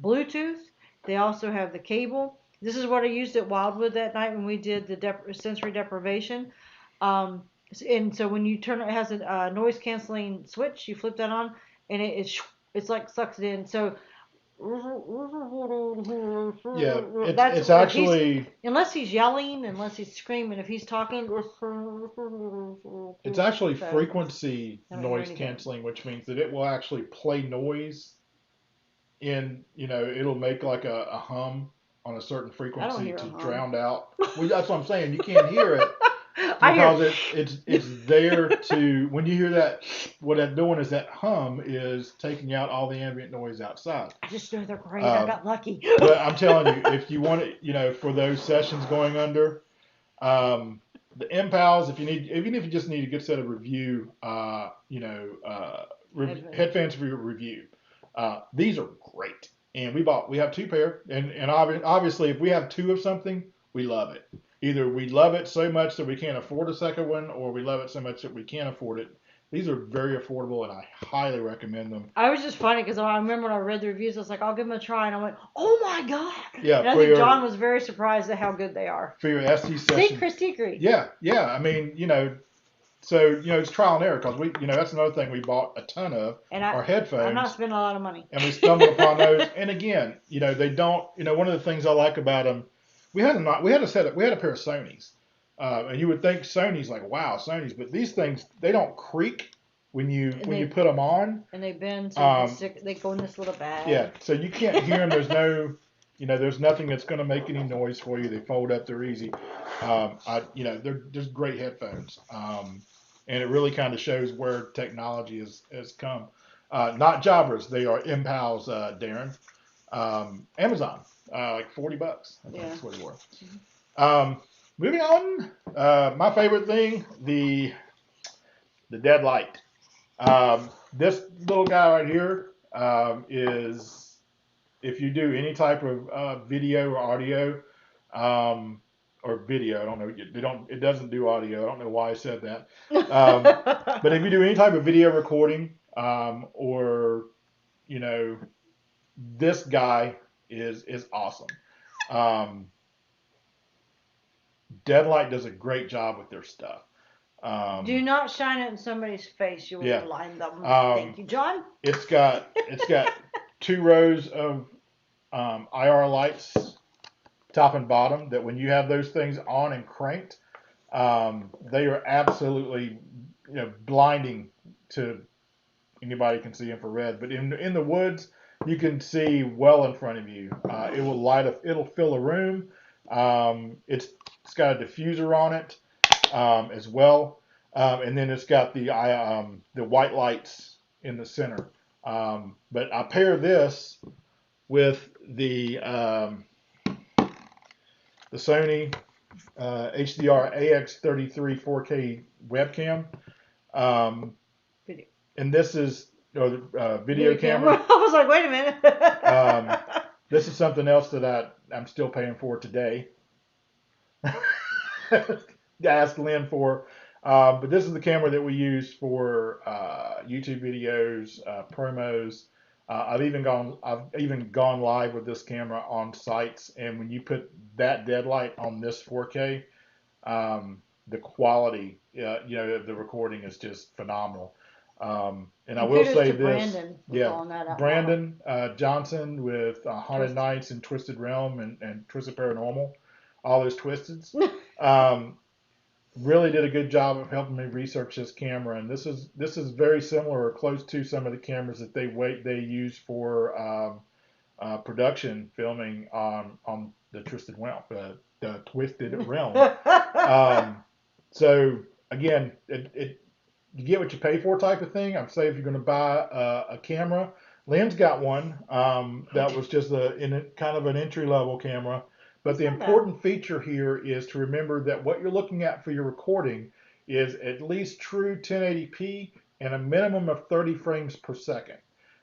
Bluetooth. They also have the cable. This is what I used at Wildwood that night when we did the sensory deprivation. Um, and so when you turn it has a noise canceling switch. You flip that on, and it's like sucks it in. So Yeah, that's it's actually unless he's yelling, unless he's screaming. If he's talking, it's actually so frequency I don't hear noise anything. canceling, which means that it will actually play noise in, it'll make like a hum on a certain I don't frequency hear to a hum. drown out. Well, that's what I'm saying. You can't hear it I hear. because it's there to, when you hear that, what that's doing is that hum is taking out all the ambient noise outside. I just know they're great. I got lucky. But I'm telling you, if you want it, for those sessions going under, the impals, even if you just need a good set of review, headphones for your review, these are great. And we have two pair, and obviously if we have two of something, we love it. Either we love it so much that we can't afford a second one, or we love it so much that we can't afford it. These are very affordable, and I highly recommend them. I was just funny because I remember when I read the reviews, I was like, I'll give them a try, and I went, oh my god! Yeah, and I think John was very surprised at how good they are. For your ST session. Secret. Yeah. I mean, so it's trial and error because that's another thing we bought a ton of our headphones. I'm not spending a lot of money. And we stumbled upon those. And again, they don't. One of the things I like about them, we had a pair of Sonys, and you would think Sony's like, wow, Sony's, but these things, they don't creak when you put them on. And they bend, so they go in this little bag. Yeah, so you can't hear them. There's no. There's nothing that's going to make any noise for you. They fold up. They're easy. They're just great headphones. And it really kind of shows where technology has come. Not Jabras. They are Impals, Darren. Amazon, like $40. I think that's what it was. Moving on. My favorite thing, the dead light. This little guy right here is, if you do any type of video or audio, or video, I don't know, it doesn't do audio. I don't know why I said that. But if you do any type of video recording, or this guy is awesome. Deadlight does a great job with their stuff. Do not shine it in somebody's face. You will blind them. Thank you, John. It's got 2 rows of IR lights, top and bottom, that when you have those things on and cranked, they are absolutely blinding to anybody can see infrared. But in the woods, you can see well in front of you. It will it'll fill a room. It's got a diffuser on it as well, and then it's got the white lights in the center. But I pair this with the Sony HDR AX33 4K webcam, and this is video camera. I was like, wait a minute. This is something else that I'm still paying for today. Asked Lynn for, but this is the camera that we use for YouTube videos, promos. I've even gone live with this camera on sites, and when you put that deadlight on this 4K, the quality, of the recording is just phenomenal. And I will say this, Brandon Johnson with Haunted Nights and Twisted Realm and Twisted Paranormal, all those Twisteds, really did a good job of helping me research this camera. And this is very similar or close to some of the cameras that they use for production filming on the Twisted Realm, the Twisted Realm. So again, you get what you pay for type of thing. I'd say if you're going to buy a camera, Lynn's got one that was just kind of an entry level camera, But the important feature here is to remember that what you're looking at for your recording is at least true 1080p and a minimum of 30 frames per second.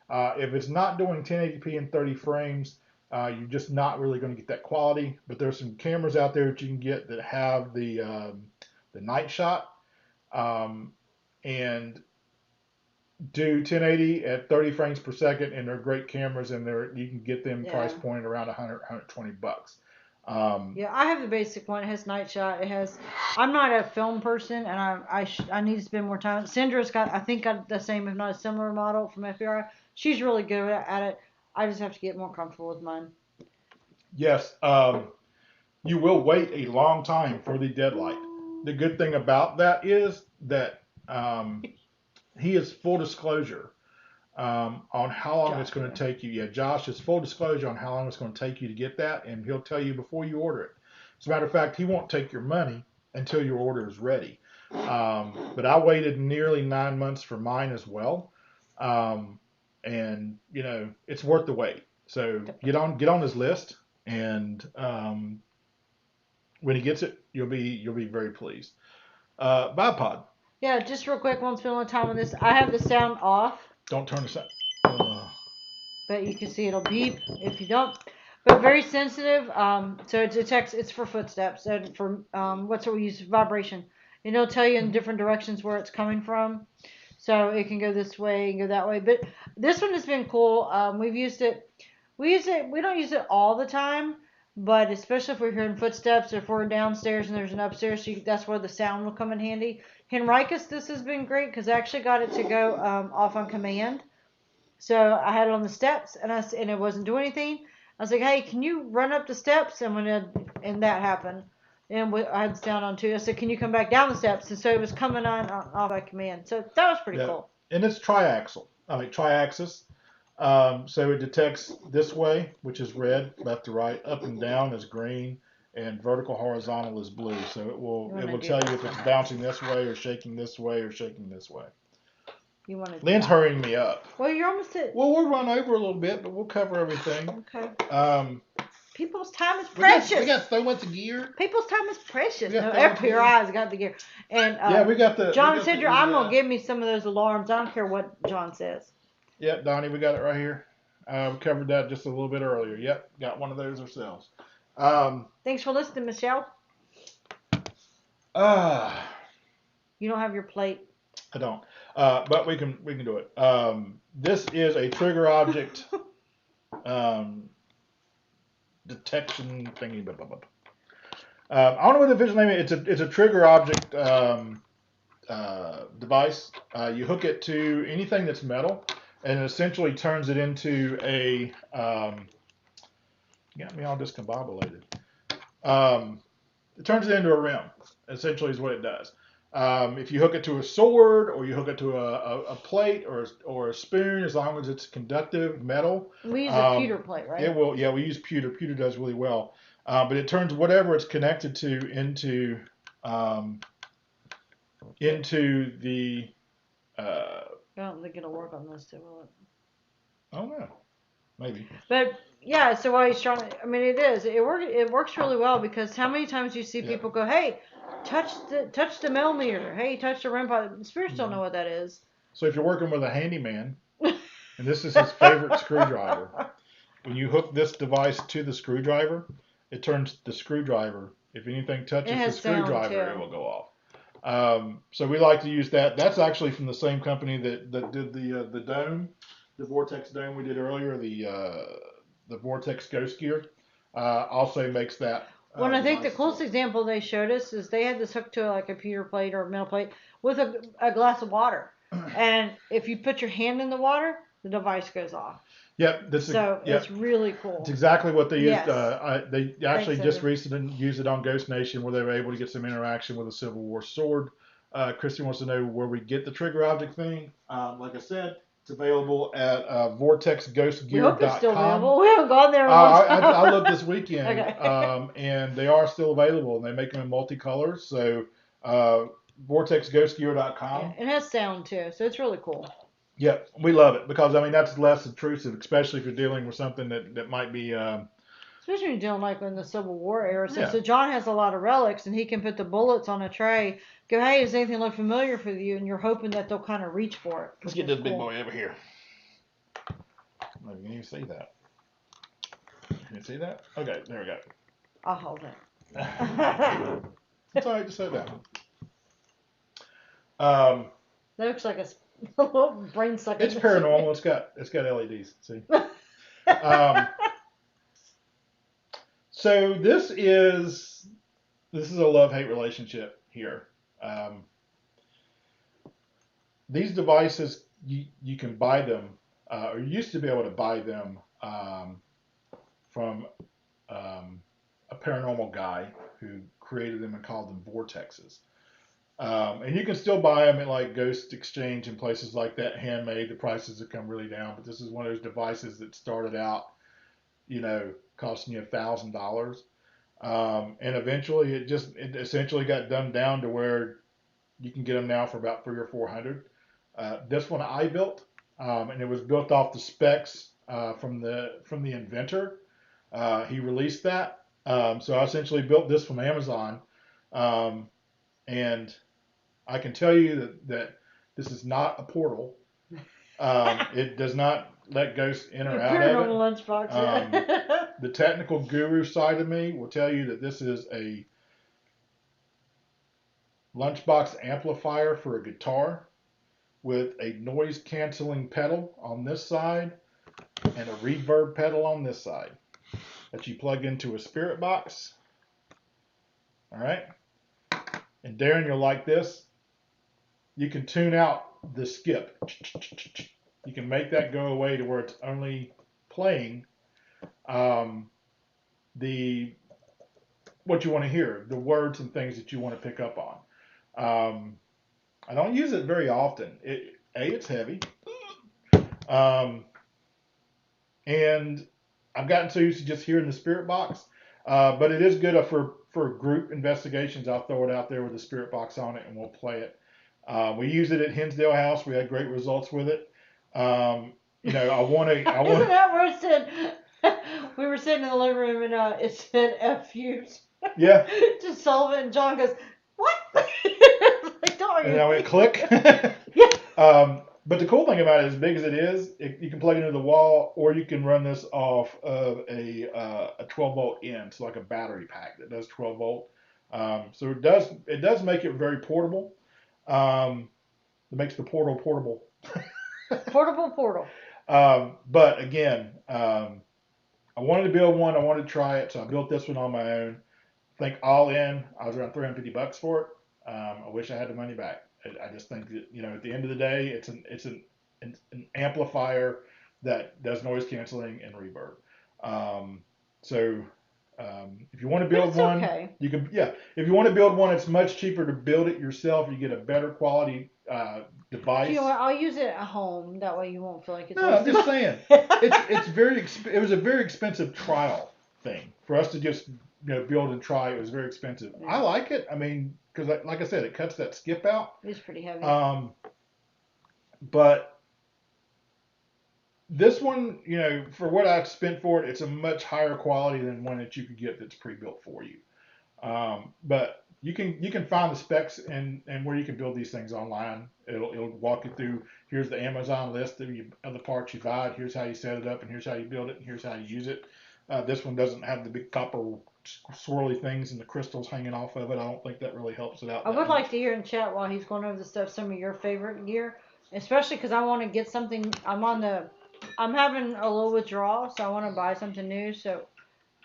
If it's not doing 1080p and 30 frames, you're just not really going to get that quality. But there's some cameras out there that you can get that have the night shot and do 1080 at 30 frames per second, and they're great cameras, and you can get them price point around 100, 120 bucks. Yeah, I have the basic one. It has night shot. It has. I'm not a film person, and I need to spend more time. Cindra's got, I think, got the same, if not a similar model from FBI. She's really good at it. I just have to get more comfortable with mine. Yes, you will wait a long time for the deadlight. The good thing about that is that he is full disclosure on how long it's going to take you. Yeah, Josh is full disclosure on how long it's going to take you to get that, and he'll tell you before you order it. As a matter of fact, he won't take your money until your order is ready. But I waited nearly 9 months for mine as well, and it's worth the wait. So get on his list, and when he gets it, you'll be very pleased. Bipod. Yeah, just real quick, won't spend a lot of time on this. I have the sound off. Don't turn the sound. But you can see it'll beep if you don't. But very sensitive. So it detects. It's for footsteps and for we use vibration. And it'll tell you in different directions where it's coming from. So it can go this way and go that way. But this one has been cool. We've used it. We don't use it all the time, but especially if we're hearing footsteps or if we're downstairs and there's an upstairs, so that's where the sound will come in handy. Henricus, this has been great because I actually got it to go off on command. So I had it on the steps and it wasn't doing anything. I was like, hey, can you run up the steps? And that happened. And I had the sound on too. I said, can you come back down the steps? And so it was coming on off by command. So that was pretty cool. And it's triaxis. So it detects this way, which is red, left to right, up and down is green, and vertical horizontal is blue. So it will tell you if it's bouncing this way or shaking this way or shaking this way. Lynn's hurrying me up. Well, you're almost at. Well, we'll run over a little bit, but we'll cover everything. Okay. People's time is precious. We got so much gear. People's time is precious. No, your eyes got the gear. And we got the. John said, I'm gonna give me some of those alarms. I don't care what John says. Yep, Donnie, we got it right here. We covered that just a little bit earlier. Yep, got one of those ourselves. Thanks for listening, Michelle. You don't have your plate. I don't. But we can do it. This is a trigger object detection thingy. Blah, blah, blah. I don't know what the official name is. It's a trigger object device. You hook it to anything that's metal, and it essentially turns it into a. Got me all discombobulated. It turns it into a rim. Essentially, is what it does. If you hook it to a sword or you hook it to a plate or a spoon, as long as it's conductive metal. We use a pewter plate, right? It will. Yeah, we use pewter. Pewter does really well. But it turns whatever it's connected to into the. I don't think it'll work on this too, will it? I don't know. Maybe. But yeah, so while he's trying, it works really well because how many times do you see people go, hey, touch the millimeter, hey, touch the RimPod. Spirits don't know what that is. So if you're working with a handyman, and this is his favorite screwdriver, when you hook this device to the screwdriver, it turns the screwdriver. If anything touches the screwdriver, it will go off. So we like to use that. That's actually from the same company that did the dome, the Vortex Dome we did earlier, the Vortex Ghost Gear, also makes that. Well, I think the coolest example they showed us is they had this hooked to like a pewter plate or a metal plate with a glass of water. And if you put your hand in the water, the device goes off. Yep. It's really cool. It's exactly what they used. They actually just recently used it on Ghost Nation where they were able to get some interaction with a Civil War sword. Christy wants to know where we get the trigger object thing. Like I said, it's available at vortexghostgear.com. We hope it's still available. We haven't gone there in a long time. I looked this weekend, okay. And they are still available, and they make them in multicolors. So vortexghostgear.com. Yeah, it has sound too, so it's really cool. Yeah, we love it because that's less intrusive, especially if you're dealing with something that might be Especially when you're dealing like in the Civil War era. So, Yeah. so John has a lot of relics, and he can put the bullets on a tray. Go, hey, does anything look familiar for you? And you're hoping that they'll kind of reach for it. Let's get this big boy over here. Maybe you can see that. Can you see that? Okay, there we go. I'll hold it. It's all right, just set it down. That looks like a little brain sucking. It's paranormal. It's got LEDs. See. So this is a love-hate relationship here. These devices, you can buy them, or you used to be able to buy them from a paranormal guy who created them and called them vortexes. And you can still buy them at like Ghost Exchange and places like that, handmade. The prices have come really down, but this is one of those devices that started out, costing you $1,000. And eventually it essentially got dumbed down to where you can get them now for about $300 or $400. This one I built, and it was built off the specs from the inventor. He released that. So I essentially built this from Amazon. And I can tell you that this is not a portal. It does not let ghosts in or out of it. Lunchbox. The technical guru side of me will tell you that this is a lunchbox amplifier for a guitar with a noise canceling pedal on this side and a reverb pedal on this side that you plug into a spirit box. All right. And Darren, you'll like this. You can tune out the skip. You can make that go away to where it's only playing what you want to hear, the words and things that you want to pick up on. I don't use it very often. It's heavy. And I've gotten so used to just hearing the spirit box. But it is good for group investigations. I'll throw it out there with the spirit box on it and we'll play it. We use it at Hinsdale House. We had great results with it. I want to. Isn't that where it said? We were sitting in the living room and it said "FUs." Yeah. To Sullivan, and John goes, "What?" Like, don't and now it click. Yeah. But the cool thing about it, as big as it is, you can plug it into the wall, or you can run this off of a 12-volt in, so like a battery pack that does 12 volt. So it does make it very portable. It makes the portal portable. Portal. But again, I wanted to build one. I wanted to try it, so I built this one on my own. I think all in, I was around $350 for it. I wish I had the money back. I just think that, at the end of the day, it's an amplifier that does noise canceling and reverb. If you want to build one, okay. you can. Yeah, if you want to build one, it's much cheaper to build it yourself. You get a better quality device. You know what? I'll use it at home. That way you won't feel like it's. No, I'm just saying. It was a very expensive trial thing for us to just build and try. It was very expensive. Yeah. I like it. I mean, because like I said, it cuts that skip out. It's pretty heavy. But this one, for what I've spent for it, it's a much higher quality than one that you could get that's pre-built for you. But you can find the specs and where you can build these things online. It'll walk you through. Here's the Amazon list of the parts you buy. Here's how you set it up, and here's how you build it, and here's how you use it. This one doesn't have the big copper swirly things and the crystals hanging off of it. I don't think that really helps it out. I would like to hear in chat while he's going over the stuff some of your favorite gear, especially because I want to get something. I'm having a little withdrawal, so I want to buy something new. So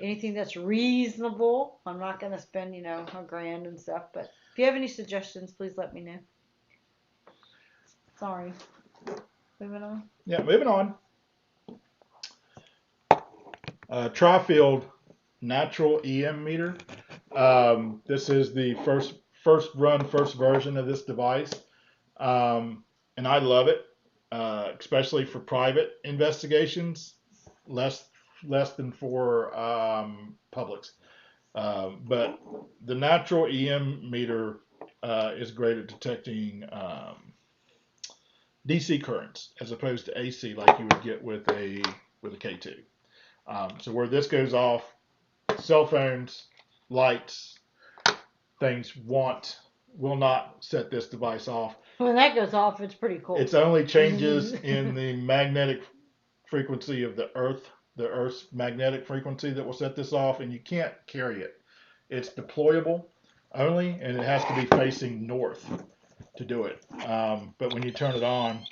anything that's reasonable, I'm not going to spend $1,000 and stuff. But if you have any suggestions, please let me know. Sorry. Moving on. Yeah, moving on. Tri-field natural EM meter. This is the first version of this device, and I love it, especially for private investigations, less than for publics. But the natural EM meter is great at detecting DC currents as opposed to AC like you would get with a K2. So where this goes off, cell phones, lights, things will not set this device off. When that goes off, it's pretty cool. It's only changes in the magnetic frequency of the Earth's magnetic frequency that will set this off, and you can't carry it. It's deployable only, and it has to be facing north to do it. But when you turn it on,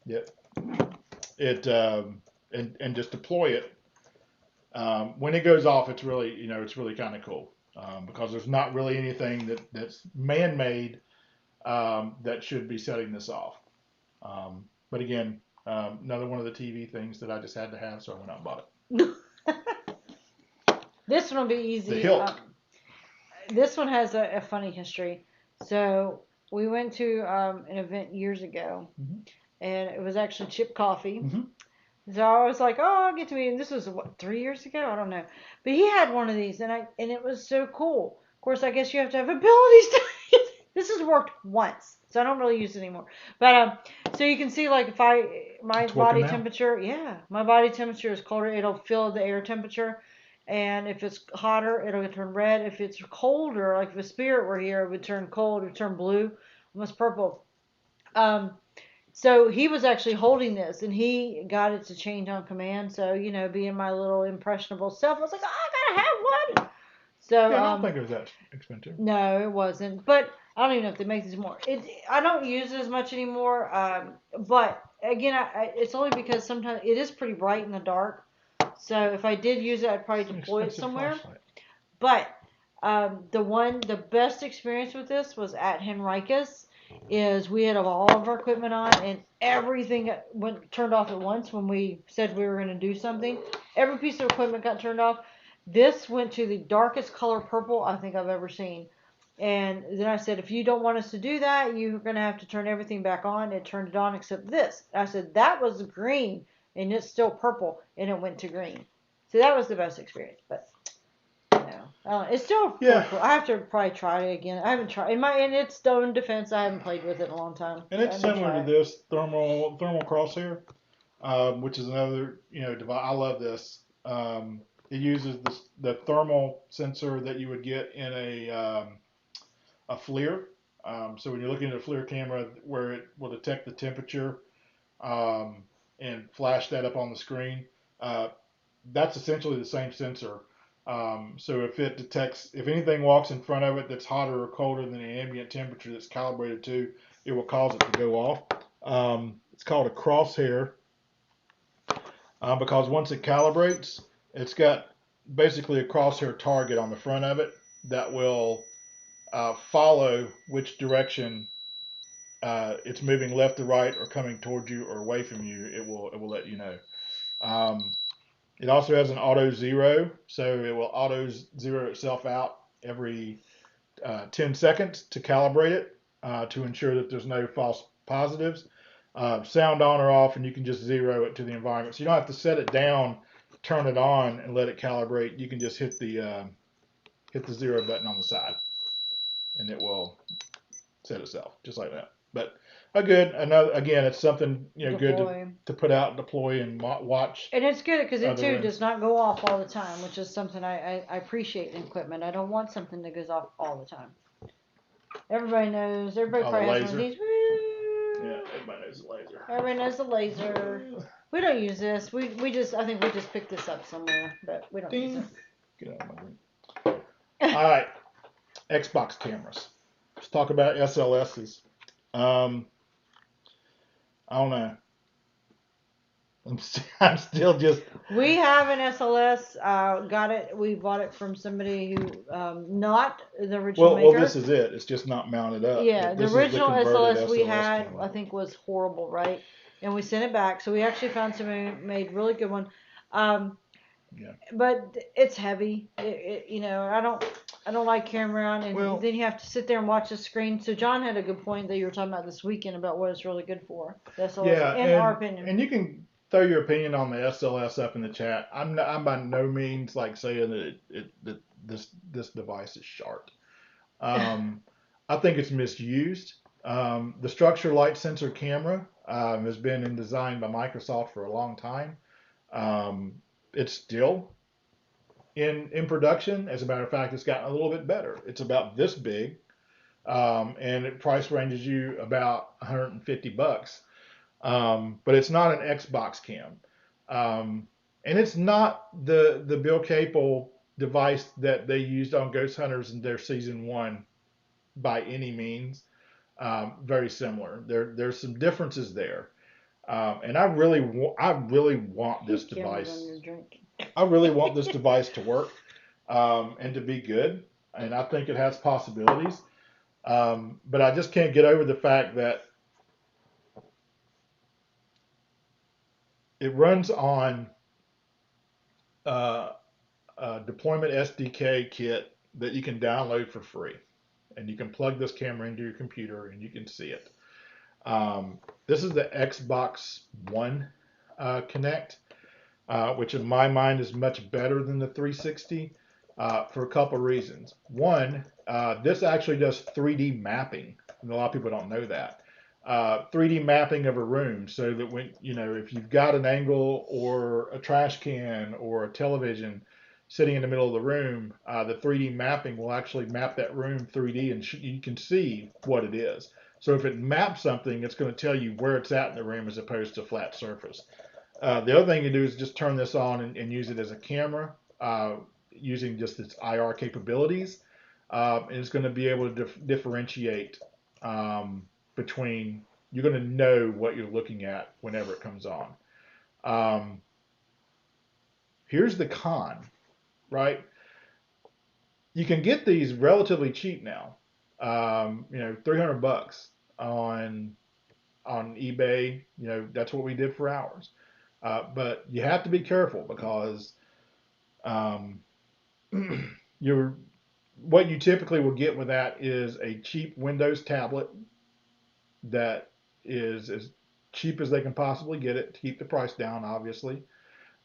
yep, it and just deploy it. When it goes off, it's really kind of cool because there's not really anything that's man-made that should be setting this off. But again, another one of the TV things that I just had to have, so I went out and bought it. This one will be easy. The hilt. This one has a funny history. So we went to an event years ago, and it was actually Chip Coffee. So I was like, oh, I'll get to meet him. This was, 3 years ago? I don't know. But he had one of these, and it was so cool. Of course, I guess you have to have abilities to this has worked once, so I don't really use it anymore. But so you can see, like, if my body temperature, my body temperature is colder, it'll feel the air temperature. And if it's hotter, it'll turn red. If it's colder, like if a spirit were here, it would turn cold, it would turn blue, almost purple. So he was actually holding this, and he got it to change on command. So, being my little impressionable self, I was like, oh, I gotta have one. So yeah, I don't think it was that expensive. No, it wasn't. But I don't even know if they make these more. I don't use it as much anymore. But again, it's only because sometimes it is pretty bright in the dark. So if I did use it, I'd probably deploy it somewhere. Flashlight. But the best experience with this was at Henricus. Is we had all of our equipment on, and everything turned off at once when we said we were going to do something. Every piece of equipment got turned off. This went to the darkest color purple I think I've ever seen. And then I said, if you don't want us to do that, you're going to have to turn everything back on. It turned it on except this. I said, that was green, and it's still purple, and it went to green. So that was the best experience. But it's still cool. I have to probably try it again. I haven't tried in its own defense. I haven't played with it in a long time. And it's similar to this thermal crosshair, which is another device. I love this. It uses the thermal sensor that you would get in a FLIR. So when you're looking at a FLIR camera, where it will detect the temperature and flash that up on the screen, that's essentially the same sensor. So if anything walks in front of it that's hotter or colder than the ambient temperature that's calibrated to, it will cause it to go off. It's called a crosshair because once it calibrates, it's got basically a crosshair target on the front of it that will follow which direction it's moving, left to right or coming towards you or away from you. It will let you know. It also has an auto zero, so it will auto zero itself out every 10 seconds to calibrate it to ensure that there's no false positives. Sound on or off, and you can just zero it to the environment. So you don't have to set it down, turn it on, and let it calibrate. You can just hit the zero button on the side, and it will set itself just like that. But again, it's something good to put out, deploy, and watch. And it's good because it too does not go off all the time, which is something I appreciate in equipment. I don't want something that goes off all the time. Everybody knows. Everybody probably has one of these. Yeah, everybody knows the laser. Everybody knows the laser. We don't use this. I think we just picked this up somewhere, but we don't use it. Get out of my drink. All right, Xbox cameras. Let's talk about SLSs. I don't know. I'm still just. We have an SLS. Got it. We bought it from somebody who, not the original maker. Well, this is it. It's just not mounted up. Yeah, the original SLS we had, I think, was horrible, right? And we sent it back. So we actually found somebody who made really good one. Yeah. But it's heavy. I don't like carrying around, and then you have to sit there and watch the screen. So John had a good point that you were talking about this weekend about what it's really good for. That's all. Yeah, in our opinion. And you can throw your opinion on the SLS up in the chat. I'm by no means like saying that this device is sharp. I think it's misused. The structure light sensor camera has been in design by Microsoft for a long time. It's still in production. As a matter of fact, it's gotten a little bit better. It's about this big, and it price ranges you about $150. But it's not an Xbox cam, and it's not the Bill Capel device that they used on Ghost Hunters in their season 1 by any means. Very similar. There's some differences there, and I really want this device. I really want this device to work and to be good, and I think it has possibilities. But I just can't get over the fact that it runs on a deployment SDK kit that you can download for free, and you can plug this camera into your computer and you can see it. This is the Xbox One Connect, which in my mind is much better than the 360 for a couple reasons. One, this actually does 3D mapping, and a lot of people don't know that. 3D mapping of a room, so that when, if you've got an angle or a trash can or a television sitting in the middle of the room, the 3D mapping will actually map that room 3D, and you can see what it is. So if it maps something, it's going to tell you where it's at in the room as opposed to a flat surface. The other thing you do is just turn this on and use it as a camera, using just its IR capabilities. And it's going to be able to differentiate between, you're going to know what you're looking at whenever it comes on. Here's the con, right? You can get these relatively cheap now. $300 on eBay. That's what we did for ours. But you have to be careful because what you typically will get with that is a cheap Windows tablet that is as cheap as they can possibly get it to keep the price down, obviously.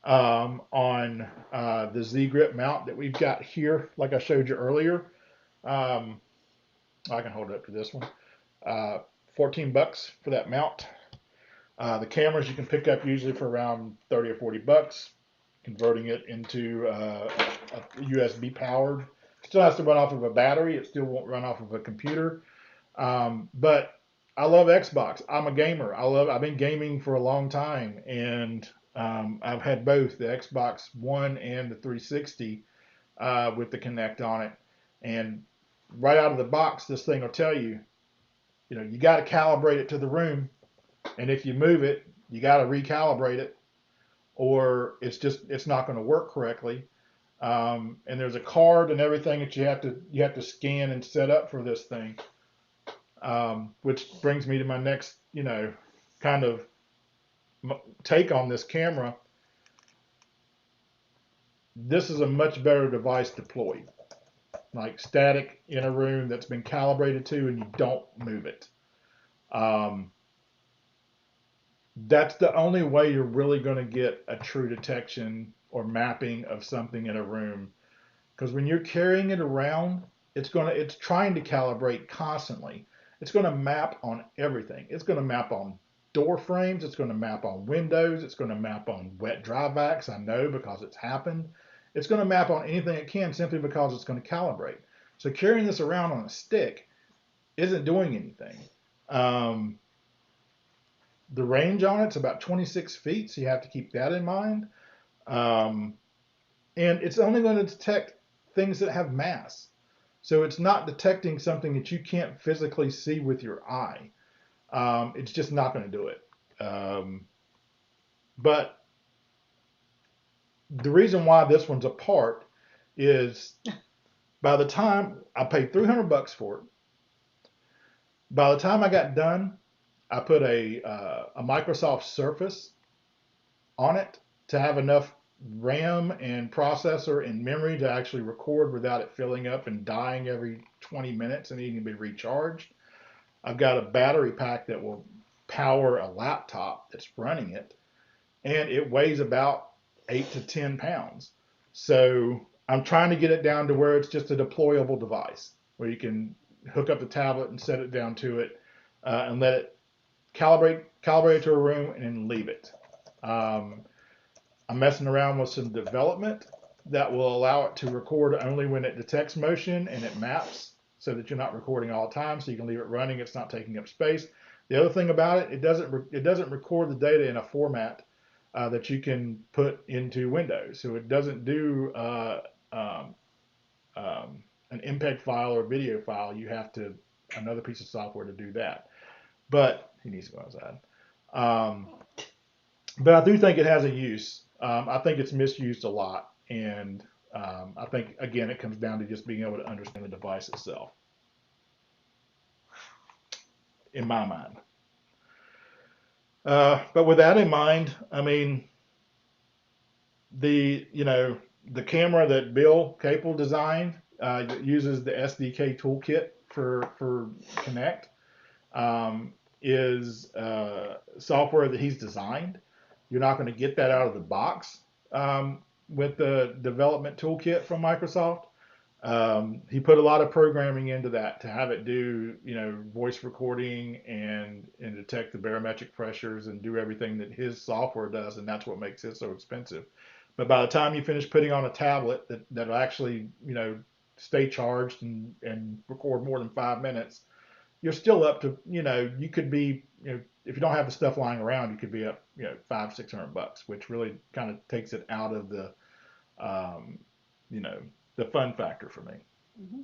On the Z-grip mount that we've got here, like I showed you earlier, I can hold it up to this one. $14 for that mount. The cameras you can pick up usually for around $30 or $40. Converting it into a USB powered. Still has to run off of a battery. It still won't run off of a computer. But I love Xbox. I'm a gamer. I've been gaming for a long time, and I've had both the Xbox One and the 360 with the Kinect on it. And right out of the box, this thing will tell you, you got to calibrate it to the room, and if you move it, you got to recalibrate it, or it's not going to work correctly. And there's a card and everything that you have to scan and set up for this thing. Which brings me to my next, kind of take on this camera. This is a much better device deployed, like static in a room that's been calibrated to, and you don't move it. That's the only way you're really going to get a true detection or mapping of something in a room. Because when you're carrying it around, it's trying to calibrate constantly. It's going to map on everything. It's going to map on door frames. It's going to map on windows. It's going to map on wet dry vacs. I know because it's happened. It's going to map on anything it can simply because it's going to calibrate. So carrying this around on a stick isn't doing anything. The range on it's about 26 feet, so you have to keep that in mind. And it's only going to detect things that have mass. So it's not detecting something that you can't physically see with your eye. It's just not going to do it. But the reason why this one's apart is by the time I paid $300 for it, by the time I got done, I put a Microsoft Surface on it to have enough RAM and processor and memory to actually record without it filling up and dying every 20 minutes and needing to be recharged. I've got a battery pack that will power a laptop that's running it, and it weighs about 8 to 10 pounds. So I'm trying to get it down to where it's just a deployable device where you can hook up the tablet and set it down to it. and let it calibrate it to a room and then leave it. I'm messing around with some development that will allow it to record only when it detects motion and it maps so that you're not recording all the time, so you can leave it running. It's not taking up space. The other thing about it, it doesn't record the data in a format that you can put into Windows. So it doesn't do um, an MPEG file or video file. You have to another piece of software to do that. But he needs to go outside. But I do think it has a use. I think it's misused a lot, and I think again it comes down to just being able to understand the device itself. In my mind. But with that in mind, I mean, the camera that Bill Capel designed uses the SDK toolkit for Connect is software that he's designed. You're not going to get that out of the box with the development toolkit from Microsoft. He put a lot of programming into that to have it do, voice recording and detect the barometric pressures and do everything that his software does, and that's what makes it so expensive. But by the time you finish putting on a tablet that'll actually, stay charged and record more than 5 minutes, you're still up to, you could be, if you don't have the stuff lying around, you could be up, $500-600, which really kind of takes it out of the, the fun factor for me. Mm-hmm.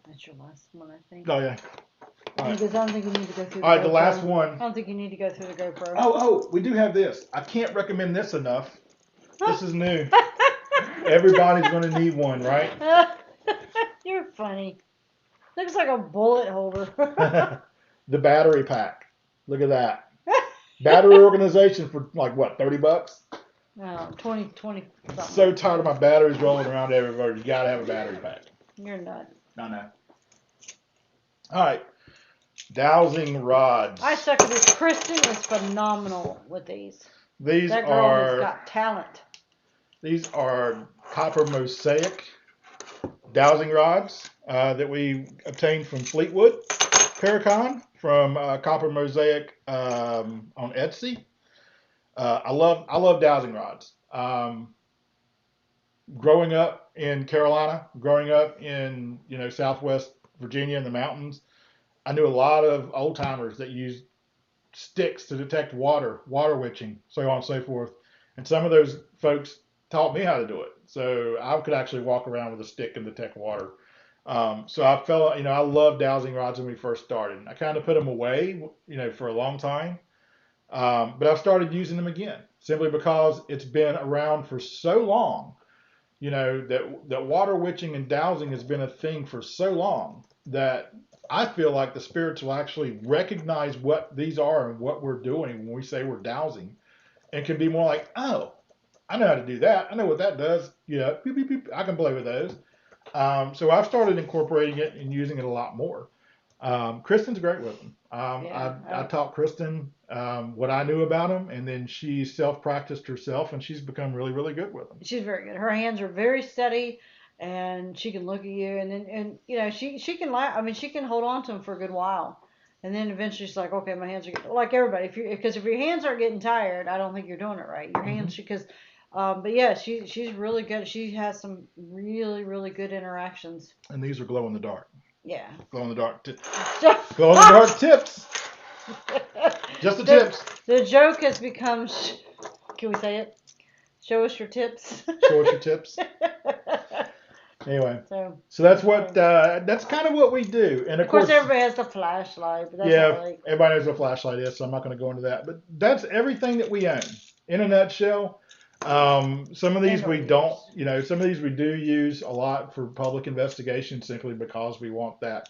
That's your last one, I think. Oh, yeah. Because I don't think you need to go through the GoPro. The last one. I don't think you need to go through the GoPro. Oh, we do have this. I can't recommend this enough. This is new. Everybody's going to need one, right? You're funny. Looks like a bullet holder. The battery pack. Look at that. Battery organization for like what, $30? No, 20 something. So tired of my batteries rolling around everywhere. You got to have a battery pack. You're nuts. I know. All right. Dowsing rods. I suck at this. Kristen is phenomenal with these. That girl has got talent. These are copper mosaic dowsing rods that we obtained from Fleetwood Paracon from Copper Mosaic on Etsy. I love dowsing rods. Growing up in Carolina, growing up in Southwest Virginia in the mountains, I knew a lot of old timers that used sticks to detect water witching, so on and so forth. And some of those folks taught me how to do it, so I could actually walk around with a stick and detect water. So I felt, I loved dowsing rods when we first started. I kind of put them away, for a long time. But I've started using them again simply because it's been around for so long, that water witching and dowsing has been a thing for so long that I feel like the spirits will actually recognize what these are and what we're doing when we say we're dowsing, and can be more like, oh, I know how to do that. I know what that does. Beep, beep, beep. I can play with those. So I've started incorporating it and using it a lot more. Kristen's great with them. I taught Kristen what I knew about them, and then she self-practiced herself, and she's become really, really good with them. She's very good. Her hands are very steady, and she can look at you, and she can laugh. I mean, she can hold on to them for a good while, and then eventually she's like, okay, my hands are getting, like everybody. Because if your hands aren't getting tired, I don't think you're doing it right. Your hands, because. But yeah, she's really good. She has some really, really good interactions. And these are glow in the dark. Yeah. Glow in the dark tips. Glow in the dark tips. Just the tips. The joke has become, can we say it? Show us your tips. Show us your tips. Anyway, so that's what that's kind of what we do. And of course everybody has the flashlight. But that's everybody knows what a flashlight is, so I'm not going to go into that. But that's everything that we own in a nutshell. Some of these we don't, some of these we do use a lot for public investigation simply because we want that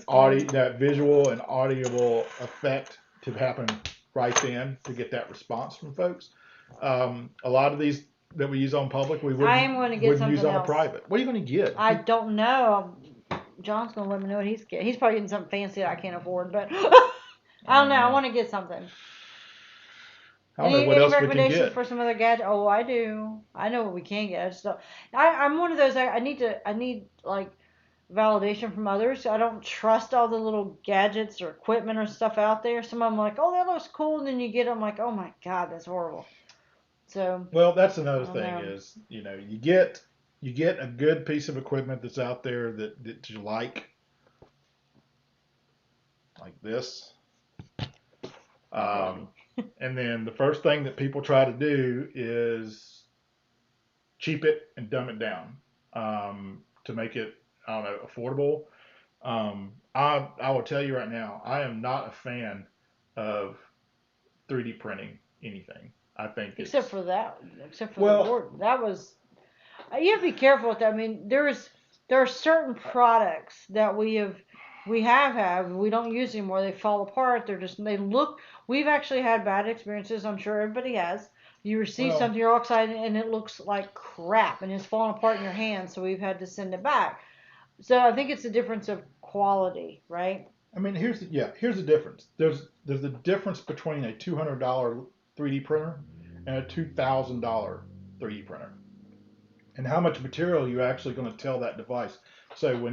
audio, that visual and audible effect to happen right then to get that response from folks. A lot of these that we use on public, we wouldn't use on a private. What are you going to get? I don't know. John's going to let me know what he's getting. He's probably getting something fancy that I can't afford, but I don't know. I want to get something. I don't know what else we can get. Any recommendations for some other gadget? Oh, I do. I know what we can get. I just don't. I'm one of those. I need like validation from others. I don't trust all the little gadgets or equipment or stuff out there. Some of them like, oh, that looks cool, and then you get them like, oh my God, that's horrible. So. Well, that's another I don't thing know. is, you get a good piece of equipment that's out there that you like this. And then the first thing that people try to do is cheap it and dumb it down to make it, I don't know, affordable. I will tell you right now, I am not a fan of 3D printing anything. I think except for the board. That was, you have to be careful with that. I mean, there are certain products that we have had, we don't use anymore. They fall apart. They look. We've actually had bad experiences. I'm sure everybody has. You receive something, you're all excited, and it looks like crap, and it's falling apart in your hand. So we've had to send it back. So I think it's a difference of quality, right? I mean, here's the difference. There's a difference between a $200 3D printer and a $2,000 3D printer, and how much material you're actually going to tell that device. So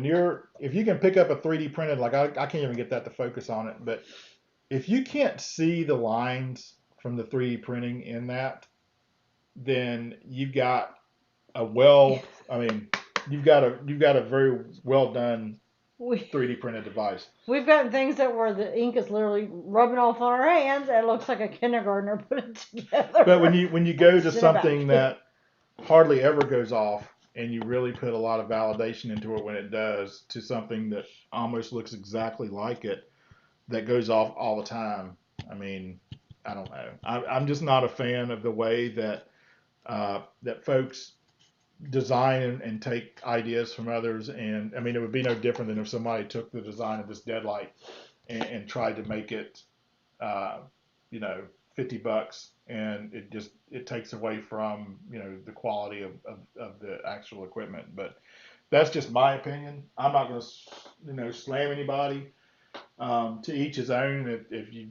if you can pick up a 3D printed, like I can't even get that to focus on it, but if you can't see the lines from the 3D printing in that, then you've got you've got a very well done 3D printed device. We've gotten things where the ink is literally rubbing off on our hands, and it looks like a kindergartner put it together. But when you go to something that hardly ever goes off, and you really put a lot of validation into it when it does, to something that almost looks exactly like it, that goes off all the time. I mean, I don't know. I'm just not a fan of the way that folks design and take ideas from others. And I mean, it would be no different than if somebody took the design of this deadlight and tried to make it, $50, and it takes away from the quality of the actual equipment. But that's just my opinion. I'm not going to slam anybody. To each his own. If you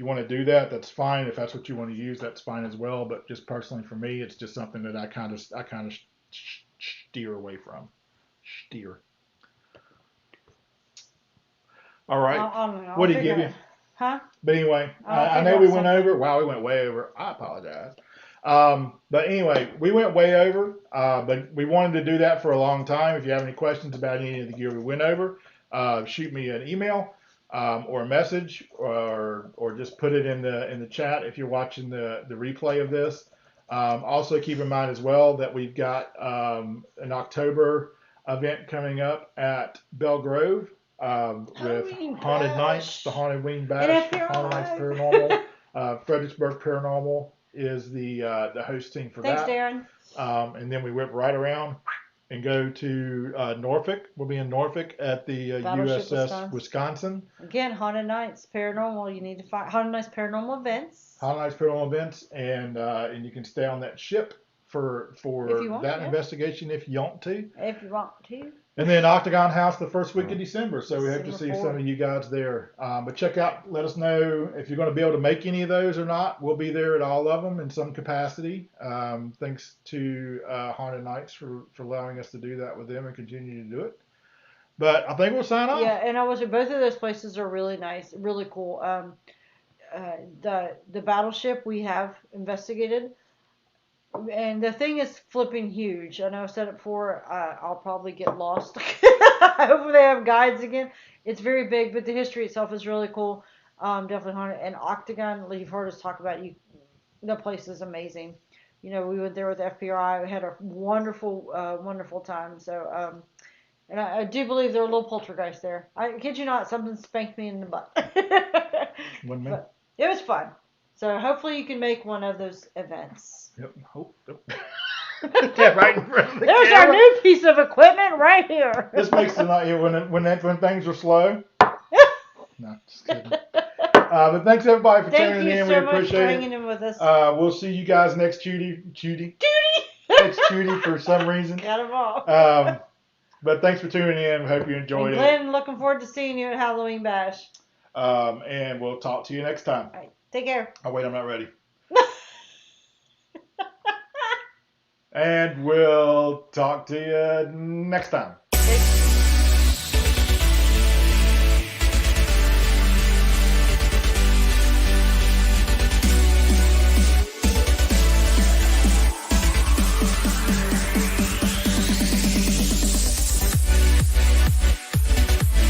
want to do that, that's fine. If that's what you want to use, that's fine as well. But just personally for me, it's just something that I kind of steer away from. All right. What did he give you? Huh? But anyway, I know we went over. Wow, we went way over. I apologize. But anyway, we went way over. But we wanted to do that for a long time. If you have any questions about any of the gear we went over, shoot me an email or a message, or just put it in the chat if you're watching the replay of this. Also keep in mind as well that we've got an October event coming up at Belle Grove with Haunted Nights, the Haunted Wing Bash, Haunted Nights Paranormal. Fredericksburg Paranormal is the hosting for that. Thanks, Darren. And then we whip right around and go to Norfolk. We'll be in Norfolk at the USS Wisconsin. Again, Haunted Nights Paranormal. You need to find Haunted Nights Paranormal Events. Haunted Nights Paranormal Events, and you can stay on that ship for that investigation if you want to. If you want to. And then Octagon House the first week of December, so we hope to see some of you guys there. But check out, let us know if you're going to be able to make any of those or not. We'll be there at all of them in some capacity. Thanks to Haunted Nights for allowing us to do that with them and continue to do it. But I think we'll sign off. Yeah, and I was both of those places are really nice, really cool. The battleship we have investigated. And the thing is flipping huge. I know I've said it before. I'll probably get lost. Hopefully they have guides again. It's very big, but the history itself is really cool. Definitely haunted. And Octagon, you've heard us talk about. The place is amazing. We went there with the FBI. We had a wonderful, wonderful time. So, and I do believe there are little poltergeists there. I kid you not, something spanked me in the butt. But it was fun. So hopefully you can make one of those events. Yep. Hope. Yeah, right in front of the There's camera. Our new piece of equipment right here. This makes the night when things are slow. No, just kidding. But thanks everybody for tuning in. We appreciate it. Thank you so much for hanging in with us. We'll see you guys next Tuesday. Next Tuesday for some reason. Got them all. But thanks for tuning in. We hope you enjoyed it. Glenn, looking forward to seeing you at Halloween Bash. And we'll talk to you next time. All right. Take care. Oh, wait, I'm not ready. And we'll talk to you next time.